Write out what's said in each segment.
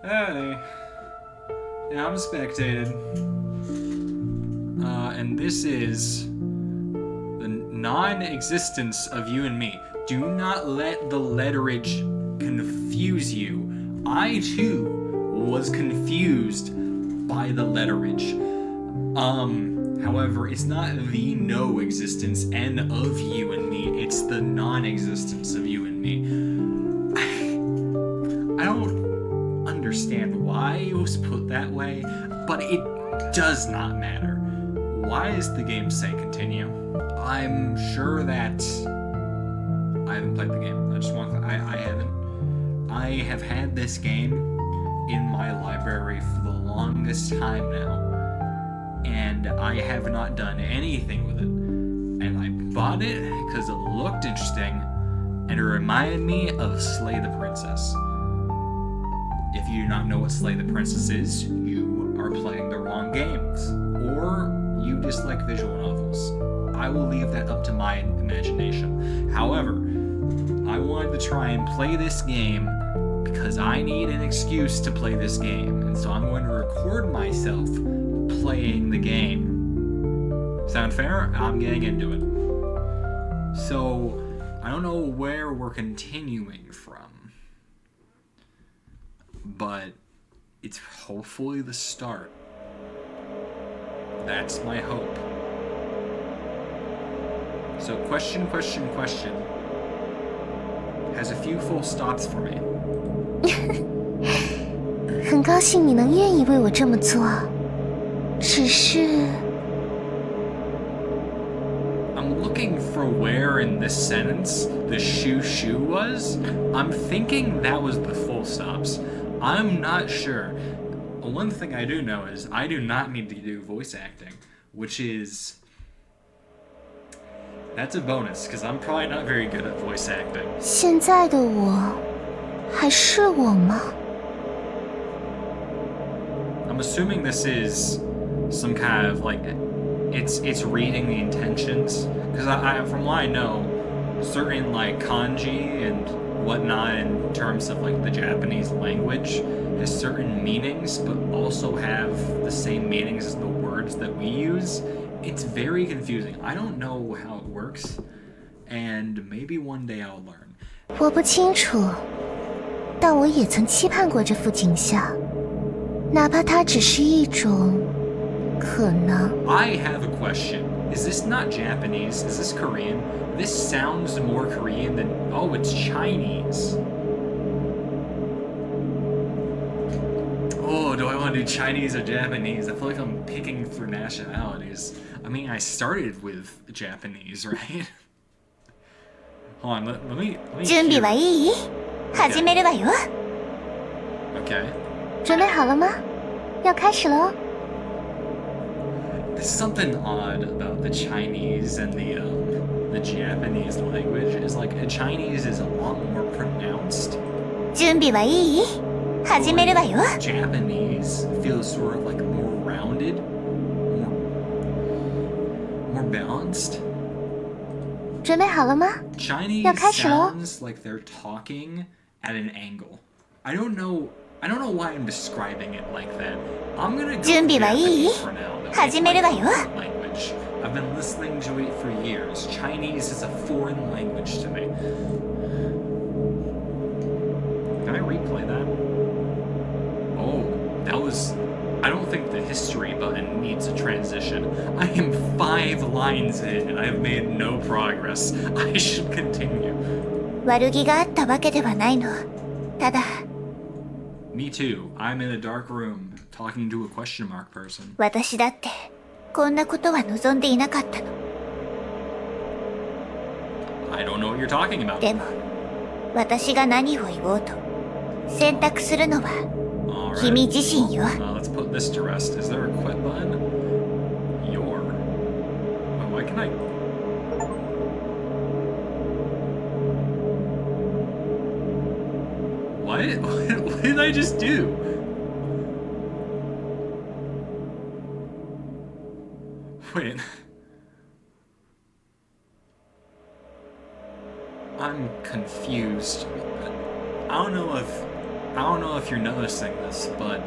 Hey. Yeah, I'm Spectated. And this is the non-existence of you and me. Do not let the letterage confuse you. I, too, was confused by the letterage. However, it's not the no existence N of you and me, it's the non-existence of you and me. I don't understand why it was put that way, but it does not matter. Why does the game say continue? I'm sure that I haven't played the game. I haven't. I have had this game in my library for the longest time now, and I have not done anything with it. And I bought it because it looked interesting, and it reminded me of Slay the Princess. If you do not know what Slay the Princess is, you are playing the wrong games, or you dislike visual novels. I will leave that up to my imagination. However, I wanted to try and play this game because I need an excuse to play this game, and so I'm going to record myself playing the game. Sound fair? I'm getting into it. So, I don't know where we're continuing from, but it's hopefully the start. That's my hope. So, question has a few full stops for me. 很高兴你能愿意为我这么做，只是 I'm looking for where in this sentence the shoo was. I'm thinking that was the full stops. I'm not sure. One thing I do know is I do not need to do voice acting, which is... That's a bonus, because I'm probably not very good at voice acting. 现在的我还是我吗？ I'm assuming this is some kind of like it's reading the intentions, because I from what I know, certain like kanji and whatnot in terms of like the Japanese language has certain meanings, but also have the same meanings as the words that we use. It's very confusing. I don't know how it works, and maybe one day I'll learn. 我不清楚，但我也曾期盼过这幅景象，哪怕它只是一种可能。 I have a question. Is this not Japanese? Is this Korean? This sounds more Korean than... Oh, it's Chinese. Oh, do I want to do Chinese or Japanese? I feel like I'm picking through nationalities. I mean, I started with Japanese, right? Hold on, let me 準備はいい？始めるわよ。 Okay. 准备好了吗？要开始喽。 There's something odd about the Chinese and the Japanese language. Is like Chinese is a lot more pronounced. 準備はいい？始めるわよ。 Japanese feels sort of like more rounded, more balanced. 准备好了吗？ Chinese 要开始喽。 sounds like they're talking at an angle. I don't know why I'm describing it like that. I'm gonna go 準備はいい？ Japanese for now. 始めるわよ。 Language. I've been listening to it for years. Chinese is a foreign language to me. Can I replay that? Oh, that was... I don't think the history button needs a transition. I am 5 lines in and I have made no progress. I should continue. 悪気があったわけではないの。ただ、 Me too. I'm in a dark room talking to a question mark person. 私だってこんなことは望んでいなかったの。 I don't know what you're talking about. でも、私が何を言おうと、選択するのは Alright. 君自身よ。 Let's put this to rest. Is there a quit button? Your. Oh, why can I... What? What did I just do? Wait. I'm confused. I don't know if I don't know if you're noticing this, but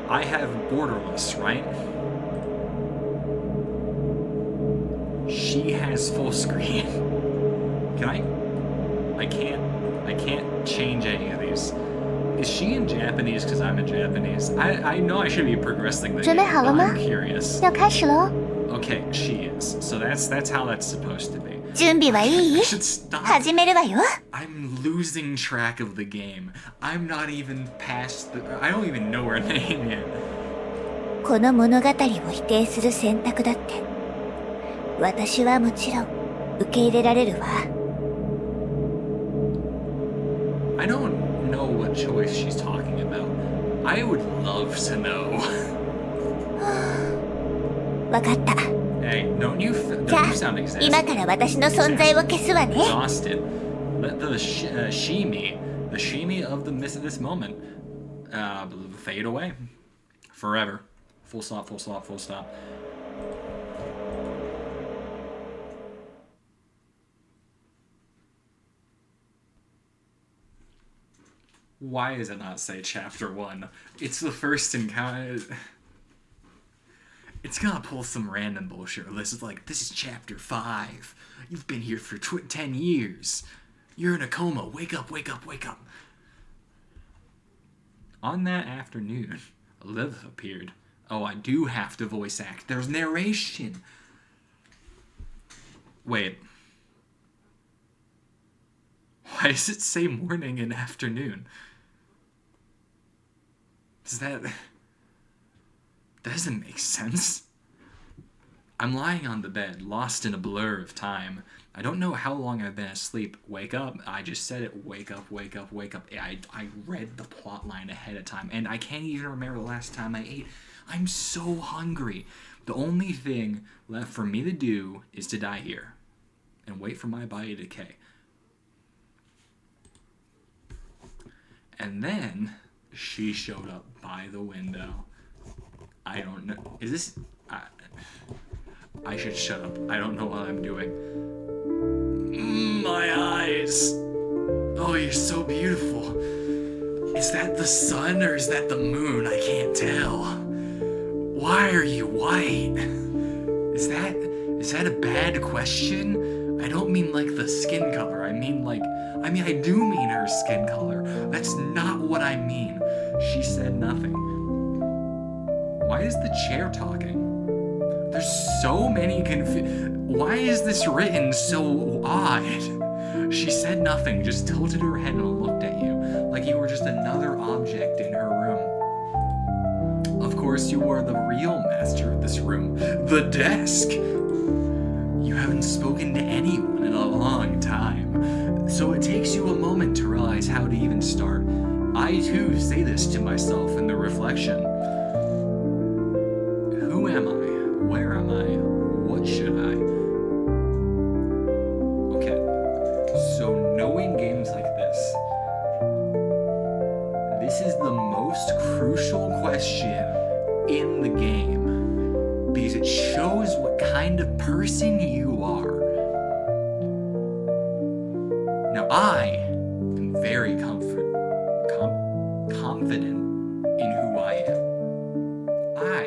I have borderless, right? She has full screen. Can I? I can't change any of these. Is she in Japanese because I'm in Japanese? I know I should be progressing the game, 准备好了吗？ I'm curious. 要开始喽！ Okay, she is. So that's how that's supposed to be. 準備はいい？ I should stop. 始めるわよ。 I'm losing track of the game. I'm not even past the... I don't even know her name yet. この物語を否定する選択だって、私はもちろん受け入れられるわ。I don't know what choice she's talking about. I would love to know. わかった。 Hey, don't you じゃ sound あ、 exhausted. 今から私の存在を消すわね。 Exhausted. Let the shimi of this moment, fade away, forever. Full stop. Full stop. Full stop. Why does it not say chapter 1? It's the first encounter. It's gonna pull some random bullshit. This is chapter 5. You've been here for 10 years. You're in a coma. Wake up, wake up, wake up. On that afternoon, Liv appeared. Oh, I do have to voice act. There's narration. Wait. Why does it say morning and afternoon? That doesn't make sense. I'm lying on the bed, lost in a blur of time. I don't know how long I've been asleep. Wake up. I just said it. Wake up, wake up, wake up. I read the plot line ahead of time, and I can't even remember the last time I ate. I'm so hungry. The only thing left for me to do is to die here and wait for my body to decay. And then she showed up by the window. I don't know. Is this... I should shut up. I don't know what I'm doing. My eyes. Oh, you're so beautiful. Is that the sun or is that the moon? I can't tell. Why are you white? Is that a bad question? I don't mean like the skin color. I do mean her skin color. That's not what I mean. She said nothing. Why is the chair talking? There's so many Why is this written so odd? She said nothing, just tilted her head and looked at you, like you were just another object in her room. Of course, you are the real master of this room, the desk. You haven't spoken to anyone in a long time, so it takes you a moment to realize how to even start. I too say this to myself in the reflection. Who am I? Where am I? What should I? Okay, so knowing games like this is the most crucial question in the game because it shows what kind of person you are. Now, I am very confident in who I am. I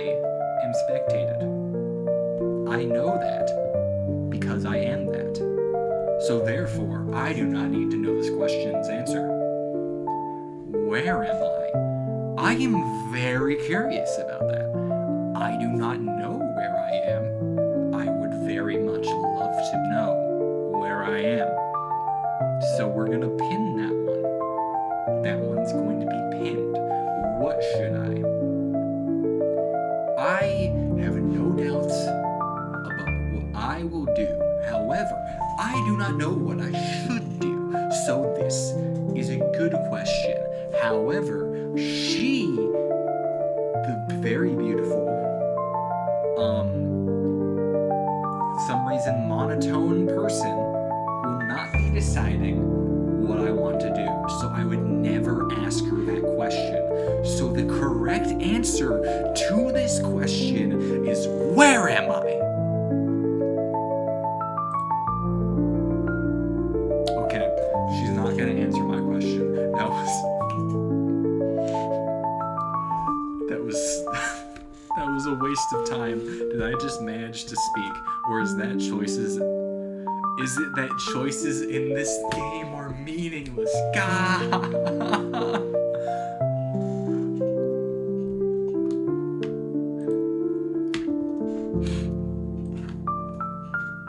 am spectated. I know that because I am that. So therefore, I do not need to know this question's answer. Where am I? I am very curious about that. I do not know where I am. I would very much love to know where I am. So we're gonna pin that one. That one's going to be pinned. What should I? I have no doubts about what I will do. However, I do not know what I should do. So this is a good question. However, she, the very beautiful, some reason monotone person, will not be deciding what I want to do. So I would never ask her that question. So the correct answer to this question is, where am I? Okay, she's not gonna answer my question. That was was that was a waste of time. Did I just manage to speak, or is that choices? Is it that choices in this game are meaningless? God.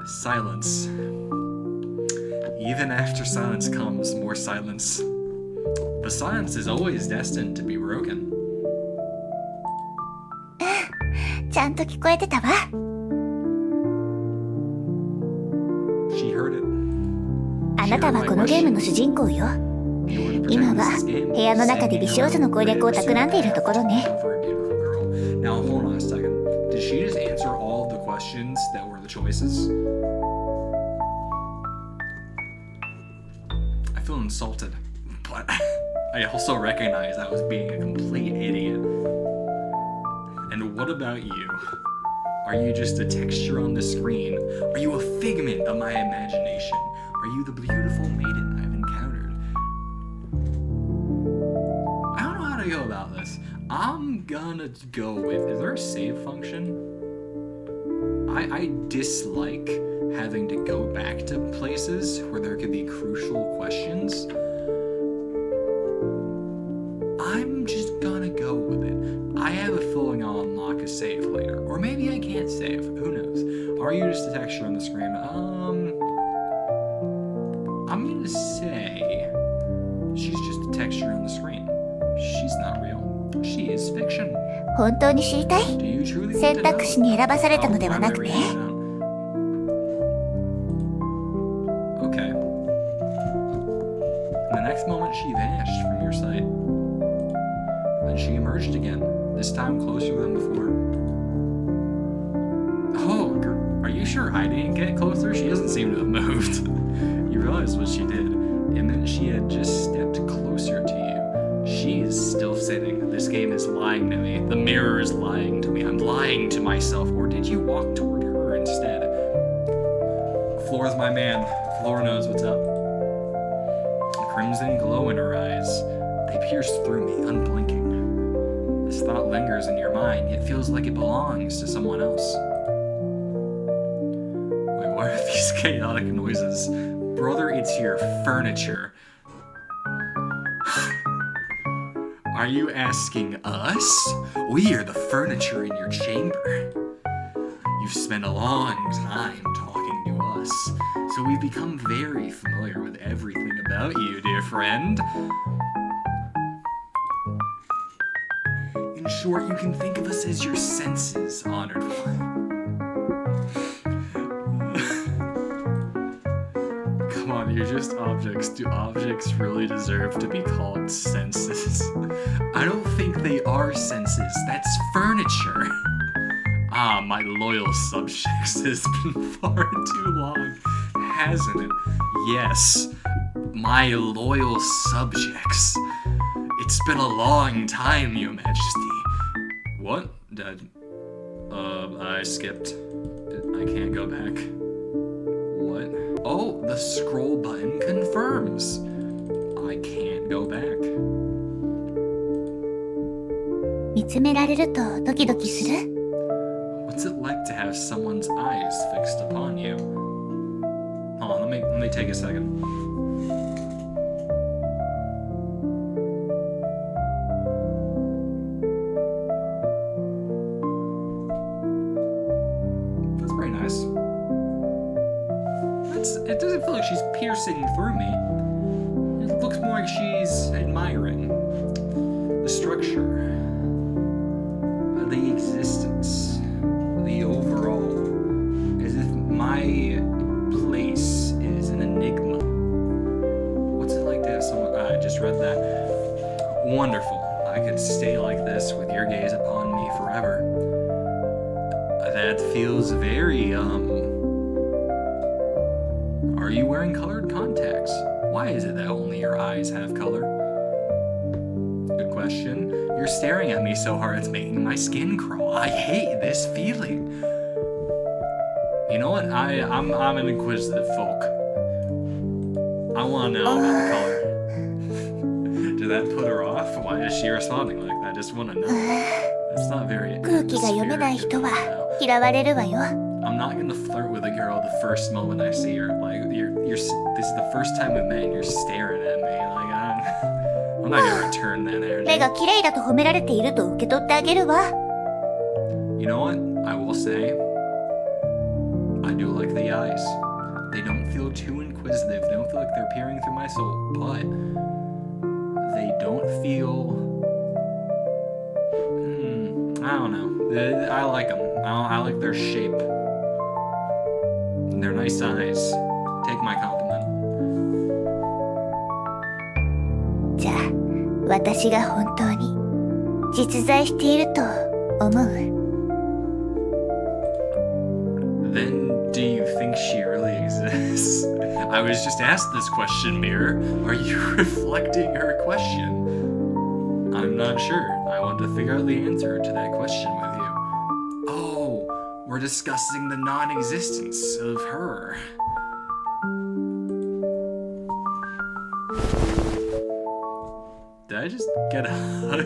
Silence. Even after silence comes more silence. The silence is always destined to be broken. ちゃんと聞こえてたわ。She heard it. あなたはこのゲームの主人公よ。今は部屋の中で美少女の攻略を企んでいるところね。Now hold on a second. Did she just answer all of the questions that were the choices? I feel insulted, but I also recognize I was being a complete idiot. And what about you? Are you just a texture on the screen? Are you a figment of my imagination? Are you the beautiful maiden I've encountered? I don't know how to go about this. I'm gonna go with, is there a save function? I dislike having to go back to places where there could be crucial questions. I'm just gonna go with it. I have a feeling I'll unlock a save later. Or maybe I can't save. Who knows? Are you just a texture on the screen? I'm gonna say she's just a texture on the screen. She's not real. She is fiction. 本当に知りたい？ Do you truly want to 選 know? 択肢に選ばされたのではなくて？ Okay. In the next moment, she vanished from your sight. Then she emerged again, this time closer than before. Oh, are you sure I didn't get closer? She doesn't seem to have moved. You realize what she did. It meant she had just stepped closer to you. She is still sitting. This game is lying to me. The mirror is lying to me. I'm lying to myself. Or did you walk toward her instead? Floor is my man. Floor knows what's up. A crimson glow in her eyes. They pierce through me, unblinking. This thought lingers in your mind, yet feels like it belongs to someone else. Wait, what are these chaotic noises? Brother, it's your furniture. Are you asking us? We are the furniture in your chamber. You've spent a long time talking to us, so we've become very familiar with everything about you, dear friend. In short, you can think of us as your senses, honored one. Come on, you're just objects. Do objects really deserve to be called senses? I don't think they are senses. That's furniture. Ah, my loyal subjects has been far too long, hasn't it? Yes, my loyal subjects. It's been a long time, Your Majesty. What? I skipped. I can't go back. What? Oh, the scroll button confirms. I can't go back. 見つめられるとドキドキする？ What's it like to have someone's eyes fixed upon you? Hold on, let me take a second. That's very nice. It doesn't feel like she's piercing through me. It looks more like she's admiring the structure, the existence, the overall, as if my place is an enigma. What's it like to have someone... I just read that. Wonderful. I could stay like this with your gaze upon me forever. That feels very, Are you wearing colored contacts? Why is it that only your eyes have color? Good question. You're staring at me so hard it's making my skin crawl. I hate this feeling. You know what? I'm an inquisitive folk. I want to know about the color. Did that put her off? Why is she responding like that? just want to know. It's not very 空気が読めない atmospheric, 人は you know? 嫌われるわよ。 I'm not gonna flirt with a girl the first moment I see her. Like, this is the first time we met and you're staring at me. Like, I'm not gonna return that energy. 目が綺麗だと褒められていると受け取ってあげるわ。 You know what? I will say, I do like the eyes. They don't feel too inquisitive. They don't feel like they're peering through my soul, but they don't feel... I don't know. I like them. I like their shape. They're nice eyes. Take my compliment. じゃあ、私が本当に実在していると思う？ Then do you think she really exists? I was just asked this question, Mirror. Are you reflecting her question? I'm not sure. I want to figure out the answer to that question with you. Oh, we're discussing the non-existence of her. Did I just get a hug?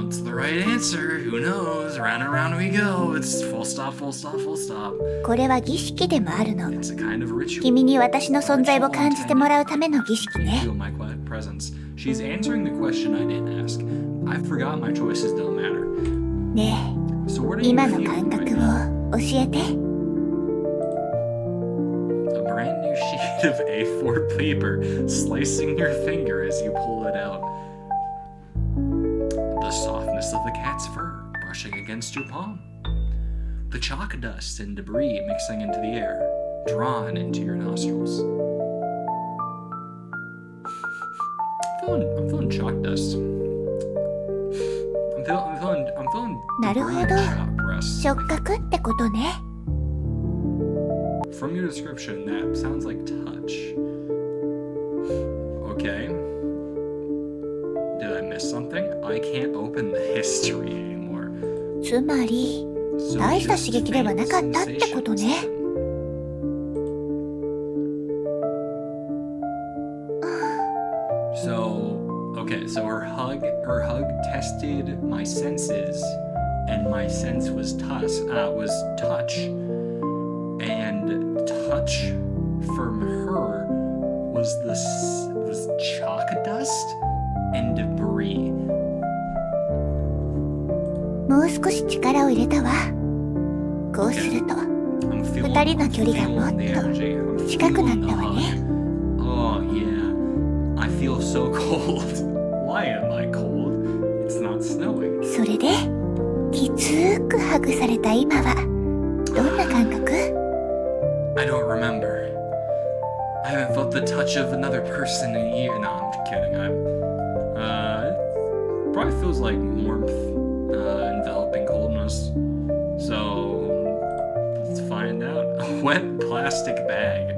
What's the right answer? Who knows? Round and round we go. It's full stop, full stop, full stop. これは儀式でもあるの。 It's a kind of ritual. 君に私の存在を感じてもらうための儀式 You ね。 feel my presence. She's answering the question I didn't ask. I forgot my choices don't matter. ね So what え、 are you 今の feeling 感 right 覚 now? を教えて。 A brand new sheet of A4 paper slicing your finger as you pull it out. The softness of the cat's fur brushing against your palm. The chalk dust and debris mixing into the air, drawn into your nostrils. I'm feeling chalk dust. I'm feeling なる debris ほ and ど。 chalk rust. 触覚ってことね。 From your description, that sounds like touch. Okay. Did I miss something? I can't open the history anymore. つまり、 So 大した just 刺激ではなかったってことね。 sensations. So her hug tested my senses, and my sense was touch, and touch from her was chalk dust and debris. もう少し力を入れたわ。こうすると、 I'm feeling, 二人の距離がもっ I'm feeling the と energy. I'm 近くなっ feeling the たわね。 hug. Oh yeah, I feel so cold. Why am I cold? It's not snowing. それで、きつーくハグされた今は、どんな感覚？ I don't remember. I haven't felt the touch of another person in a year. No, I'm kidding. It probably feels like warmth, enveloping coldness. So, let's find out. A wet plastic bag.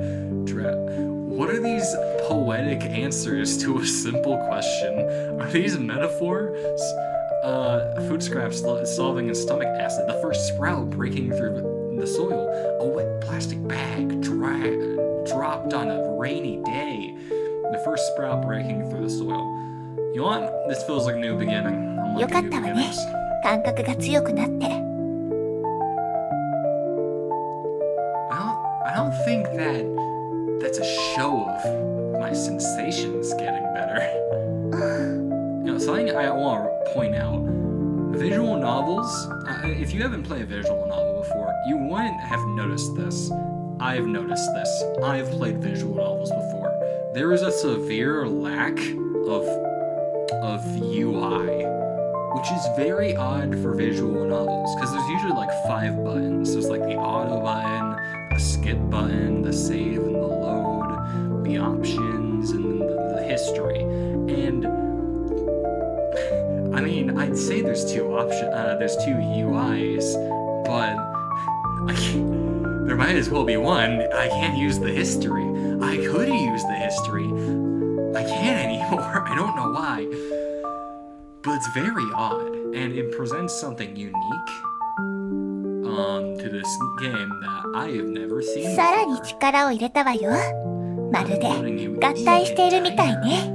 What are these poetic answers to a simple question? Are these metaphors? Food scraps dissolving in stomach acid. The first sprout breaking through the soil. A wet plastic bag dropped on a rainy day. The first sprout breaking through the soil. You know what? This feels like a new beginning. I'm よ like か a っ new たわね。 beginnings. 感覚が強くなって。 I don't think that's a show of my sensations getting better. You know, something I want to point out. Visual novels, if you haven't played a visual novel before, you wouldn't have noticed this. I've noticed this. I've played visual novels before. There is a severe lack of UI, which is very odd for visual novels, because there's usually like 5 buttons. There's like the auto button, the skip button, the save and the load, the options, and the history. And I mean, I'd say there's two UIs, but there might as well be one. I can't use the history. I could use the history. I can't anymore. I don't know why. But it's very odd, and it presents something unique to this game that I have never seen さらに before. 力を入れたわよ。まるで合体しているみたいね。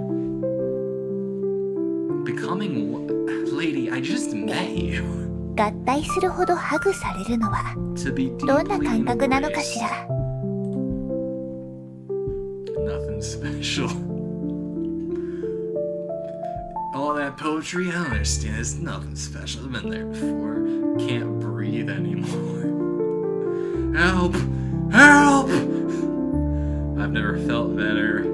Becoming lady, I just met you. 合体するほどハグされるのは To be どんな deeply 感覚なのかし embraced. ら。 Nothing special. All that poetry, I understand. It's nothing special. I've been there before. Can't breathe anymore. Help! Help! I've never felt better.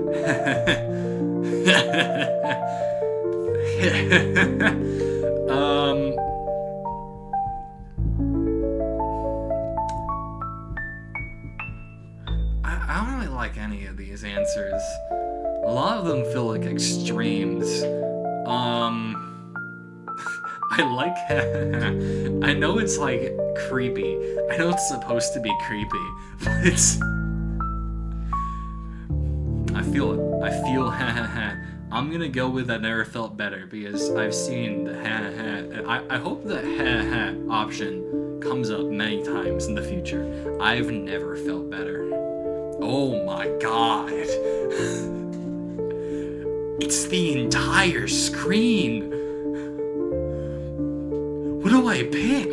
I don't really like any of these answers. A lot of them feel like extremes. I like I know it's like creepy. I know it's supposed to be creepy, but it's I feel it. I'm gonna go with I never felt better because I've seen the I hope the option comes up many times in the future. I've never felt better. Oh my god. It's the entire screen. What do I pick?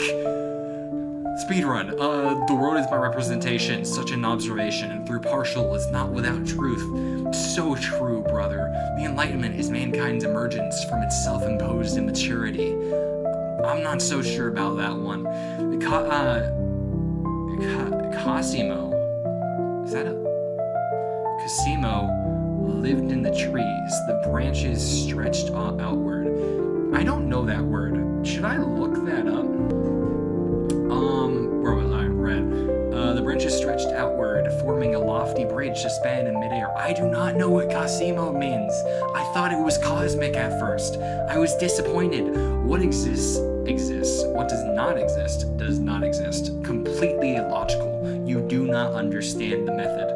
Speedrun. The world is my representation, such an observation, and through partial is not without truth. So true, brother. The Enlightenment is mankind's emergence from its self-imposed immaturity. I'm not so sure about that one. Cosimo. Is that a... Cosimo lived in the trees, the branches stretched outward. I don't know that word. Should I look that up? Where was I? Red. The branches stretched outward, forming a lofty bridge to span in midair. I do not know what Cosimo means. I thought it was cosmic at first. I was disappointed. What exists, exists. What does not exist, does not exist. Completely illogical. You do not understand the method.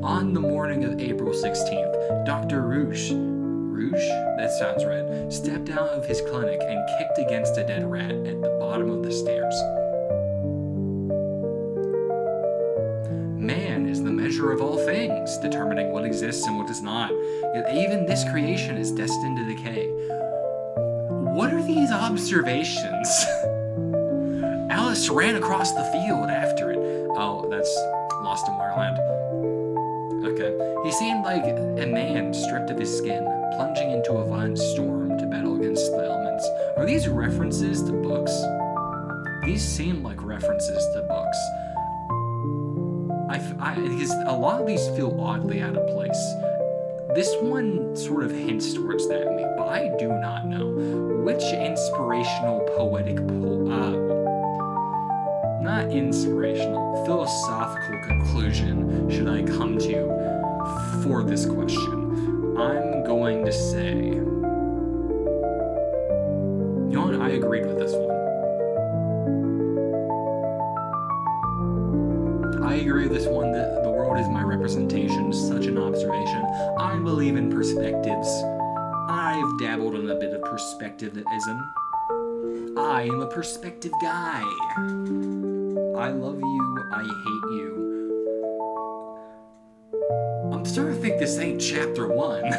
On the morning of April 16th, Dr. Rouge, that sounds right, stepped out of his clinic and kicked against a dead rat at the bottom of the stairs. Man is the measure of all things, determining what exists and what does not. Yet even this creation is destined to decay. What are these observations? Alice ran across the field after it. Oh, that's Lost in Wonderland. Okay. He seemed like a man stripped of his skin, plunging into a violent storm to battle against the elements. Are these references to books? These seem like references to books. Because a lot of these feel oddly out of place. This one sort of hints towards that to me, but I do not know. Which inspirational poetic not inspirational, philosophical conclusion should I come to for this question? I'm going to say... You know what? I agreed with this one. I agree with this one that the world is my representation, such an observation. I believe in perspectives. I've dabbled in a bit of perspectivism. I am a perspective guy. I love you, I hate you. I'm starting to think this ain't chapter 1.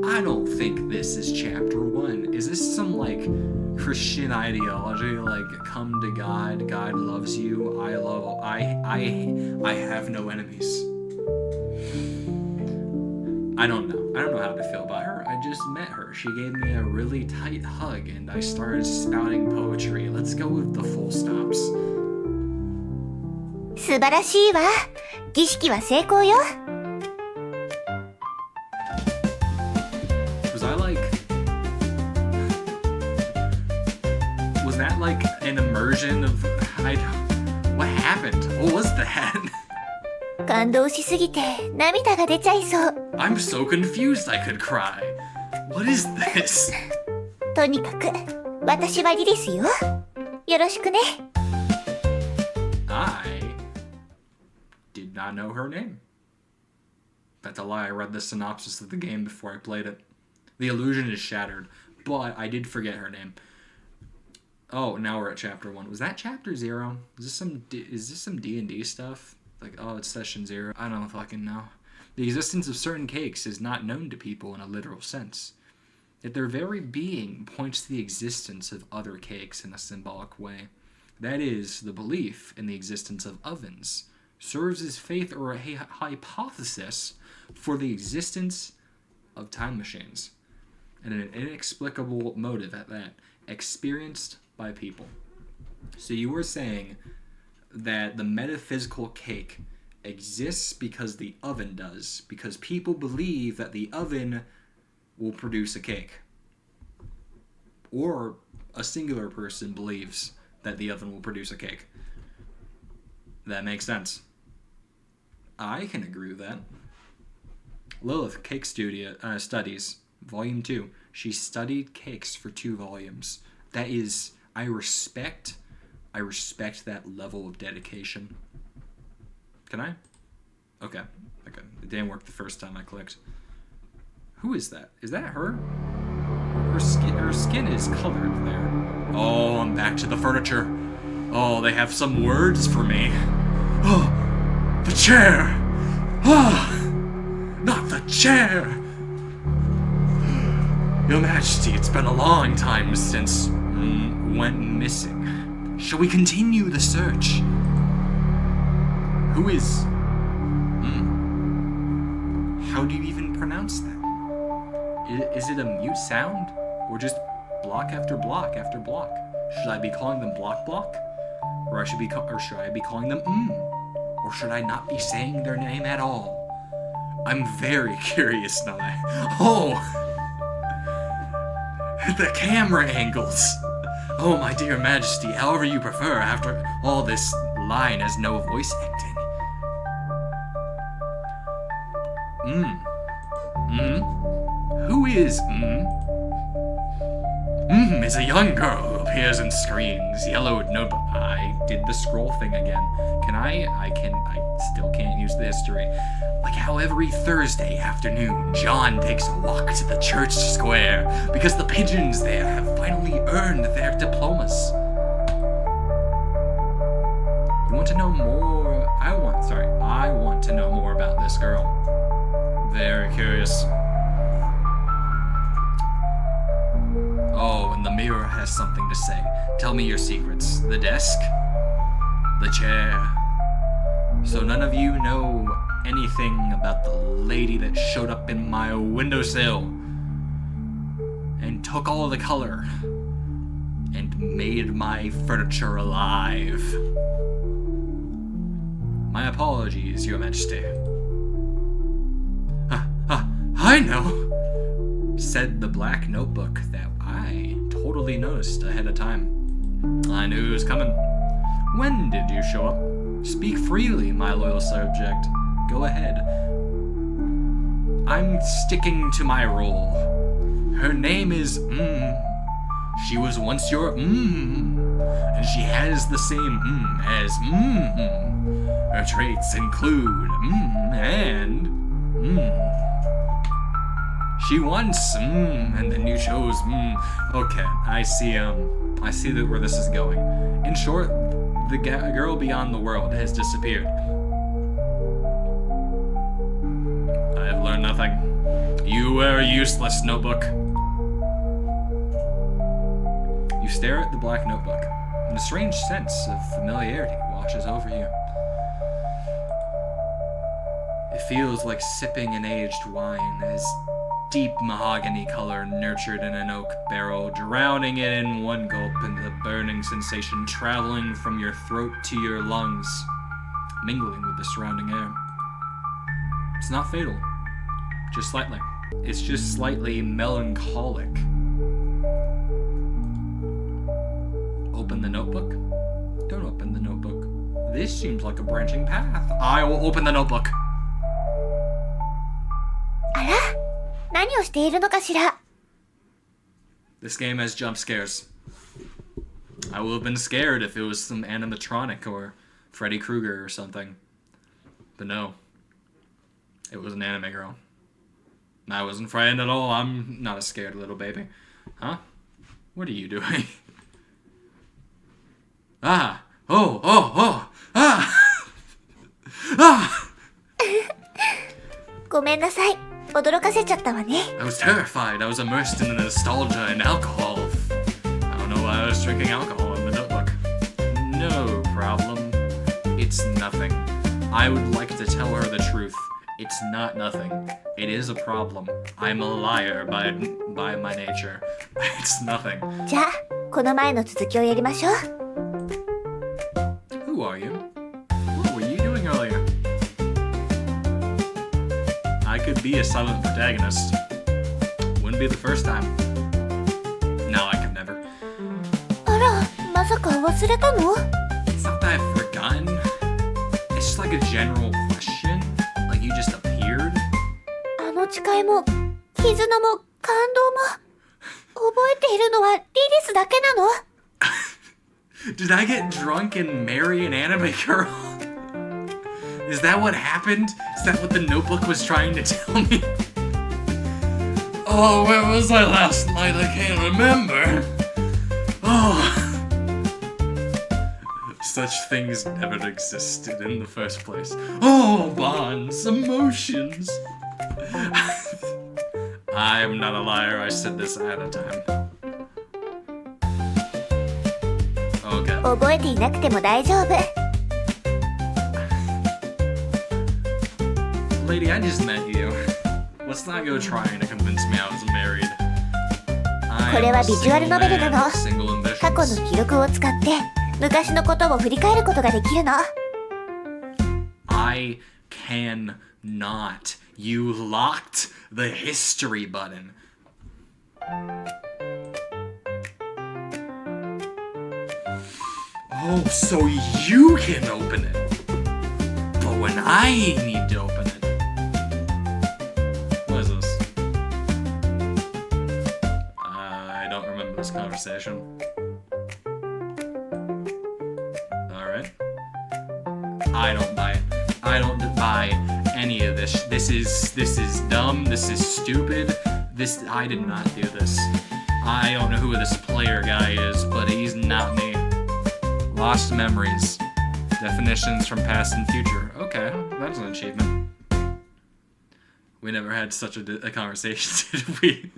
I don't think this is chapter 1. Is this some, like, Christian ideology? Like, come to God, God loves you, I have no enemies. I don't know. I don't know how to feel about her. I just met her. She gave me a really tight hug and I started spouting poetry. Let's go with the full stops. 素晴らしいわ。儀式は成功よ。Was that like an immersion of... What happened? What was that? 感動しすぎて涙が出ちゃいそう。I'm so confused I could cry. What is this? とにかく私はリリスよ。よろしくね。I did not know her name. That's a lie. I read the synopsis of the game before I played it. The illusion is shattered, but I did forget her name. Oh, now we're at chapter 1. Was that chapter 0? Is this some D&D stuff? Like, oh, it's session 0. I don't fucking know. The existence of certain cakes is not known to people in a literal sense. Yet their very being points to the existence of other cakes in a symbolic way. That is, the belief in the existence of ovens serves as faith or a hypothesis for the existence of time machines, and an inexplicable motive at that, experienced by people. So you were saying that the metaphysical cake exists because the oven does, because people believe that the oven will produce a cake. Or a singular person believes that the oven will produce a cake. That makes sense. I can agree with that. Lilith, Cake Studies, Volume 2. She studied cakes for 2 volumes. That is, I respect that level of dedication. Can I? Okay. It didn't work the first time I clicked. Who is that? Is that her? Her skin is colored there. Oh, I'm back to the furniture. Oh, they have some words for me. Oh, the chair. Oh, not the chair. Your Majesty, it's been a long time since went missing. Shall we continue the search? Who is... How do you even pronounce that? Is it a mute sound? Or just block after block after block? Should I be calling them block? Or should I be calling them Or should I not be saying their name at all? I'm very curious now. Oh! The camera angles! Oh, my dear Majesty, however you prefer, after all this line has no voice acting. Who is is a young girl who appears in screens, yellowed notebook. I did the scroll thing again. I still can't use the history. Like how every Thursday afternoon, John takes a walk to the church square because the pigeons there have finally earned their diplomas. You want to know more? I want to know more about this girl. Very curious. Oh, and the mirror has something to say. Tell me your secrets. The desk? The chair? So none of you know anything about the lady that showed up in my windowsill and took all of the color and made my furniture alive. My apologies, Your Majesty. I know, said the black notebook that I totally noticed ahead of time. I knew it was coming. When did you show up? Speak freely, my loyal subject. Go ahead. I'm sticking to my role. Her name is She was once your and she has the same as Her traits include and She wants and then you chose Okay, I see that where this is going. In short, the girl beyond the world has disappeared. I have learned nothing. You are useless, notebook. You stare at the black notebook, and a strange sense of familiarity washes over you. It feels like sipping an aged wine, as deep mahogany color nurtured in an oak barrel, drowning it in one gulp, and the burning sensation traveling from your throat to your lungs, mingling with the surrounding air. It's not fatal, just slightly. It's just slightly melancholic. Open the notebook? Don't open the notebook. This seems like a branching path. I will open the notebook. あら？何をしているのかしら? This game has jump scares. I would have been scared if it was some animatronic or Freddy Krueger or something. But no. It was an anime girl. I wasn't frightened at all. I'm not a scared little baby. Huh? What are you doing? Ah! Ah! ごめんなさい。驚かせちゃったわね。 I was terrified. I was immersed in the nostalgia and alcohol. I don't know why I was drinking alcohol in the notebook. No problem. It's nothing. I would like to tell her the truth. It's not nothing. It is a problem. I'm a liar by my nature. It's nothing. じゃあ、この前の続きをやりましょう。 Who are you? What were you doing earlier? I could be a silent protagonist. Wouldn't be the first time. No, I could never. あら、まさか忘れたの？ It's not that I've forgotten. It's just like a general question. Like you just appeared. あの誓いも、絆も、感動も、覚えているのはリリスだけなの？ Did I get drunk and marry an anime girl? Is that what happened? Is that what the notebook was trying to tell me? Oh, where was I last night? I can't remember. Oh. Such things never existed in the first place. Oh, bonds, emotions. I'm not a liar. I said this ahead of time. Okay. 覚えていなくても大丈夫。 Lady, I just met you. Let's not go trying to convince me I was married. これはビジュアルノベルなの。 single 過去 ambitions. の記録を使って昔のことを振り返ることができるの。 I cannot. You locked the history button. Oh, so you can open it. But when I need to open it. What is this? I don't remember this conversation. Alright. I don't buy it. I don't buy any of this. This is dumb. This is stupid. I did not do this. I don't know who this player guy is, but he's not me. Lost memories. Definitions from past and future. Okay, that's an achievement. We never had such a conversation, did we?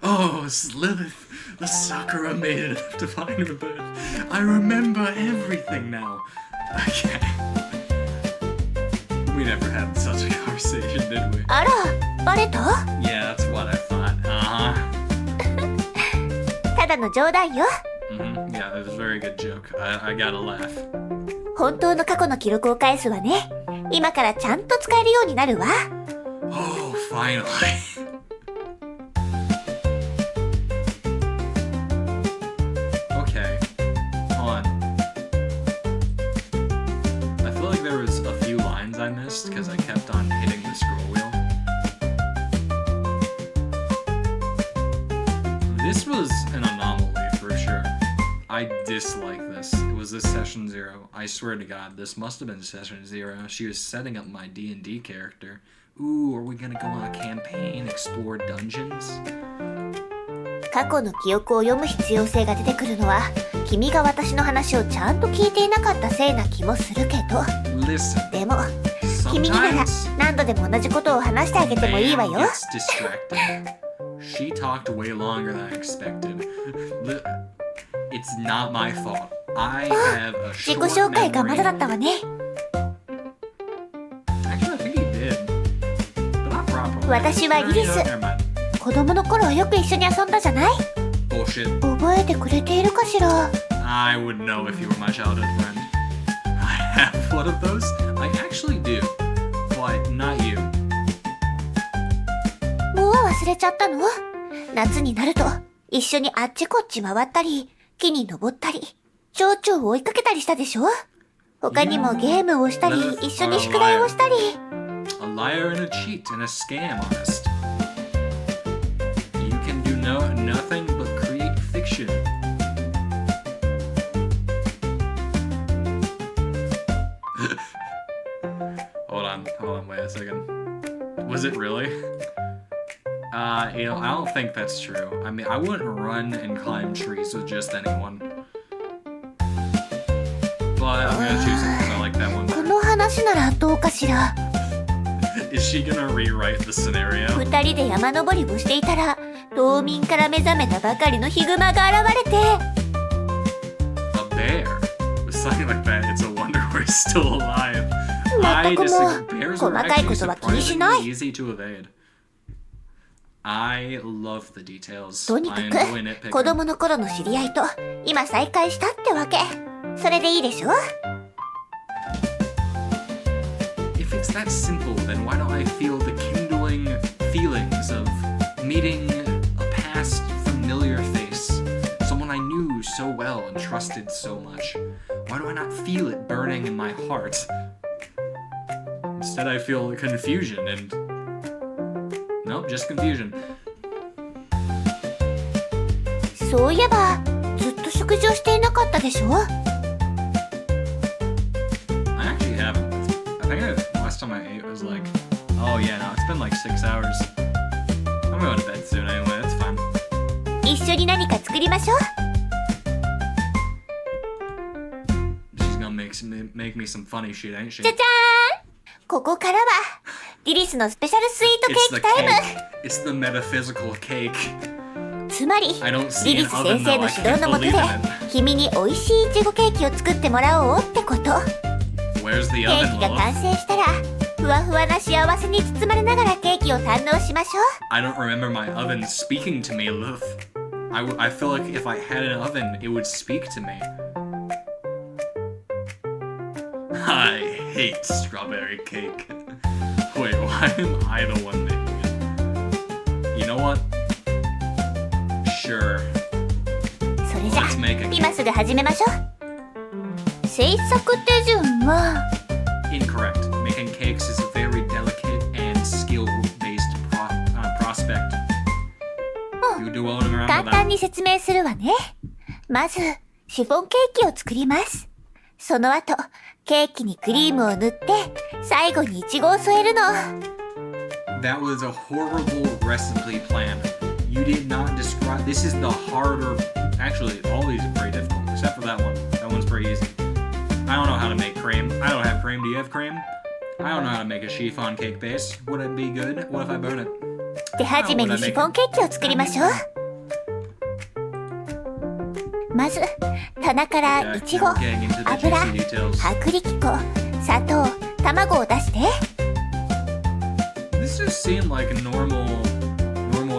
Oh, Slithith, the Sakura maiden of divine rebirth. I remember everything now. Okay. We never had such a conversation, did we? あら、バレた？ Yeah, that's what I thought. Uh-huh. ただの冗談よ。 Yeah, that was a very good joke. I gotta laugh. 本当の過去の記録を返すわね。今からちゃんと使えるようになるわ。 Oh, finally. Okay. Hold on. I feel like there was a few lines I missed because I kept on hitting the scroll wheel. This was an anomaly for sure. I dislike this. It was this session 0. I swear to God, this must have been session 0. She was setting up my D&D character. Ooh, are we gonna go on a campaign, explore dungeons? 過去の記憶を読む必要性が出てくるのは、君が私の話をちゃんと聞いていなかったせいな気もするけど。 Listen, でも、君になら sometimes 何度でも同じことを話してあげてもいいわ man よ。 gets distracted. She talked way longer than I expected. It's not my fault. I have a 自己 short 紹介がまだだ memory. ったわね。 Actually, I think he did. But not properly. 私はリリス。 Never mind. 子供の頃はよく一緒に遊んだじゃない？ Bullshit. 覚えてくれているかしら？ I would know if you were my childhood friend. I have one of those? I actually do. But not you. もう忘れちゃったの？夏になると一緒にあっちこっち回ったり、木に登ったり、蝶々を追いかけたりしたでしょ？他にもゲームをしたり、一緒に宿題をしたり。 A liar and a cheat and a scam artist. You can do nothing but create fiction. Hold on, wait a second. Was it really? I don't think that's true. I mean, I wouldn't run and climb trees with just anyone. But I'm gonna choose it because I like that one こ better. の話話ならどうかしら。 Is she gonna rewrite the scenario? 二人で山登りをしていたら、冬眠から目覚めたばかりのヒグマが現れて、 A bear? With something like that, it's a wonder we're still alive. 全くも Bears 細 are かい actually ことは気にしな surprisingly い。 easy to evade. I love the details. とにか I enjoy く子 nitpicking. 供の頃の知り合いと今再会したってわけ。それでいいでしょ。 If it's that simple, then why don't I feel the kindling feelings of meeting a past familiar face? Someone I knew so well and trusted so much. Why do I not feel it burning in my heart? Instead, I feel confusion and... Nope, just confusion. そういえばずっと食事をしていなかったでしょ。 I actually haven't. I think last time I ate was like... Oh yeah, no, it's been like 6 hours. I'm going to bed soon anyway, that's fine. 一緒に何か作りましょう。 She's gonna make me some funny shit, ain't she? じゃじゃーん。ここからはリリスのスペシャルスイートケ It's ー the キタイム。 cake. It's the metaphysical cake. つまり I don't see リリ an ス oven 先生 though. の I 指導 can't のもとで believe in it. 君に美味しいイチゴケーキを作ってもらおうってこと。 Where's the ケー oven, キが完 Lilith? 成したらふわふわな幸せに包まれながらケーキを堪能しましょう。 I don't remember my oven speaking to me, Lilith. I feel like if I had an oven, it would speak to me. I hate strawberry cake. Wait, why am I the one making it? You know what? Sure. それじゃ Let's make a cake. 今すぐ始めましょう。制作手順は Incorrect. Making cakes is a very delicate and skill-based prospect. You do well around 簡 with 単 that. に説明するわね。まずシフォンケーキを作ります。その後ケーキにクリームを塗って最後にイチゴを添えるの。 That was a horrible recipe plan. You did not describe... This is the harder... Actually, all these are pretty difficult, except for that one. That one's pretty easy. I don't know how to make cream. I don't have cream. Do you have cream? I don't know how to make a chiffon cake base. Would it be good? What if I burn it? 手始めにシフォンケーキを作りましょう。まず棚からイチゴ、 Now we're getting into the 油、 juicy details. 薄力粉、砂糖、卵を出して。 This just seemed like normal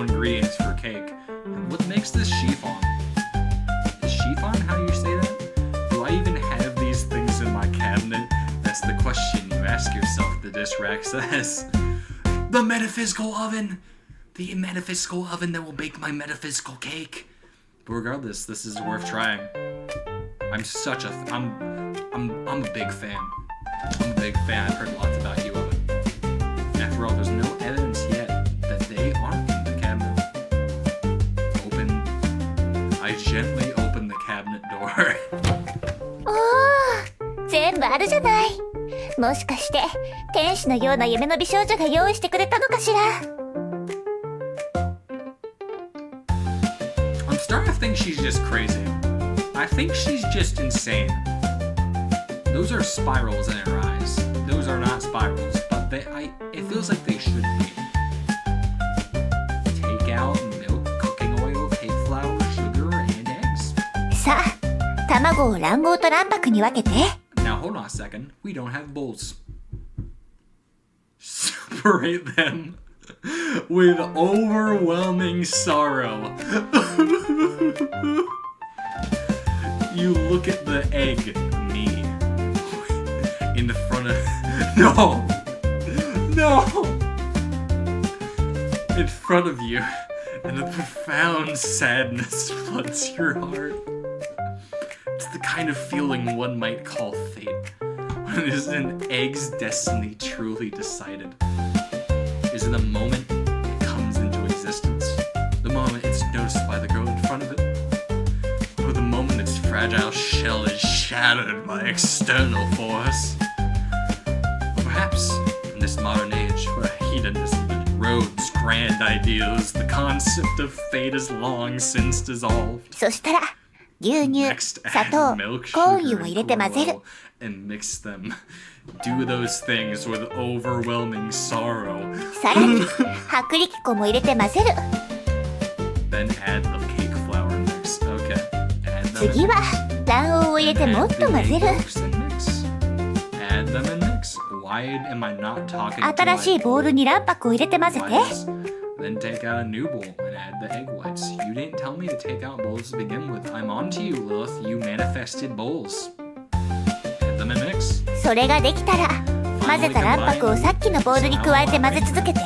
ingredients for cake. What makes this chiffon? Is chiffon how you say that? Do I even have these things in my cabinet? That's the question you ask yourself, the dish rack says. The metaphysical oven! The metaphysical oven that will bake my metaphysical cake. But regardless, this is worth trying. I'm a big fan. I'm a big fan. I've heard lots about you, Oven. After all, there's no evidence yet that they aren't in the cabinet. I gently open the cabinet door. おー、全部あるじゃない。もしかして天使のような夢の美少女が用意してくれたのかしら。 I'm starting to think she's just crazy. I think she's just insane. Those are spirals in her eyes. Those are not spirals, but it feels like they should be. Take out milk, cooking oil, cake flour, sugar, and eggs. さあ、卵を卵黄と卵白に分けて。 Now hold on a second. We don't have bowls. Separate them with overwhelming sorrow. You look at the egg, me, in the front of... No! No! In front of you, and a profound sadness floods your heart. It's the kind of feeling one might call fate, when it is an egg's destiny truly decided. Is it the moment it comes into existence? The moment it's noticed by the girl in front of it? Or the moment its fragile shell is shattered by external force? Or perhaps, in this modern age where hedonism erodes grand ideals, the concept of fate is long since dissolved. そしたら牛乳、 Next, 砂糖、 add milk, コーン sugar, 油を入れて混ぜる。 and mix them. do those things with overwhelming sorrow. さらに薄力粉も入れて混ぜる。 Then add the cake flour mix. Okay. Add them 次は卵黄を入れてもっと混ぜる。 Add them and mix. Why am I not talking to 新しいボウルに卵白を入れて混ぜて。 Then take out a new bowl and add the egg whites. You didn't tell me to take out bowls to begin with. I'm on to you, Lilith. You manifested bowls. Add them and mix. それができたら混ぜた卵白をさっきのボウルに加えて混ぜ続けて。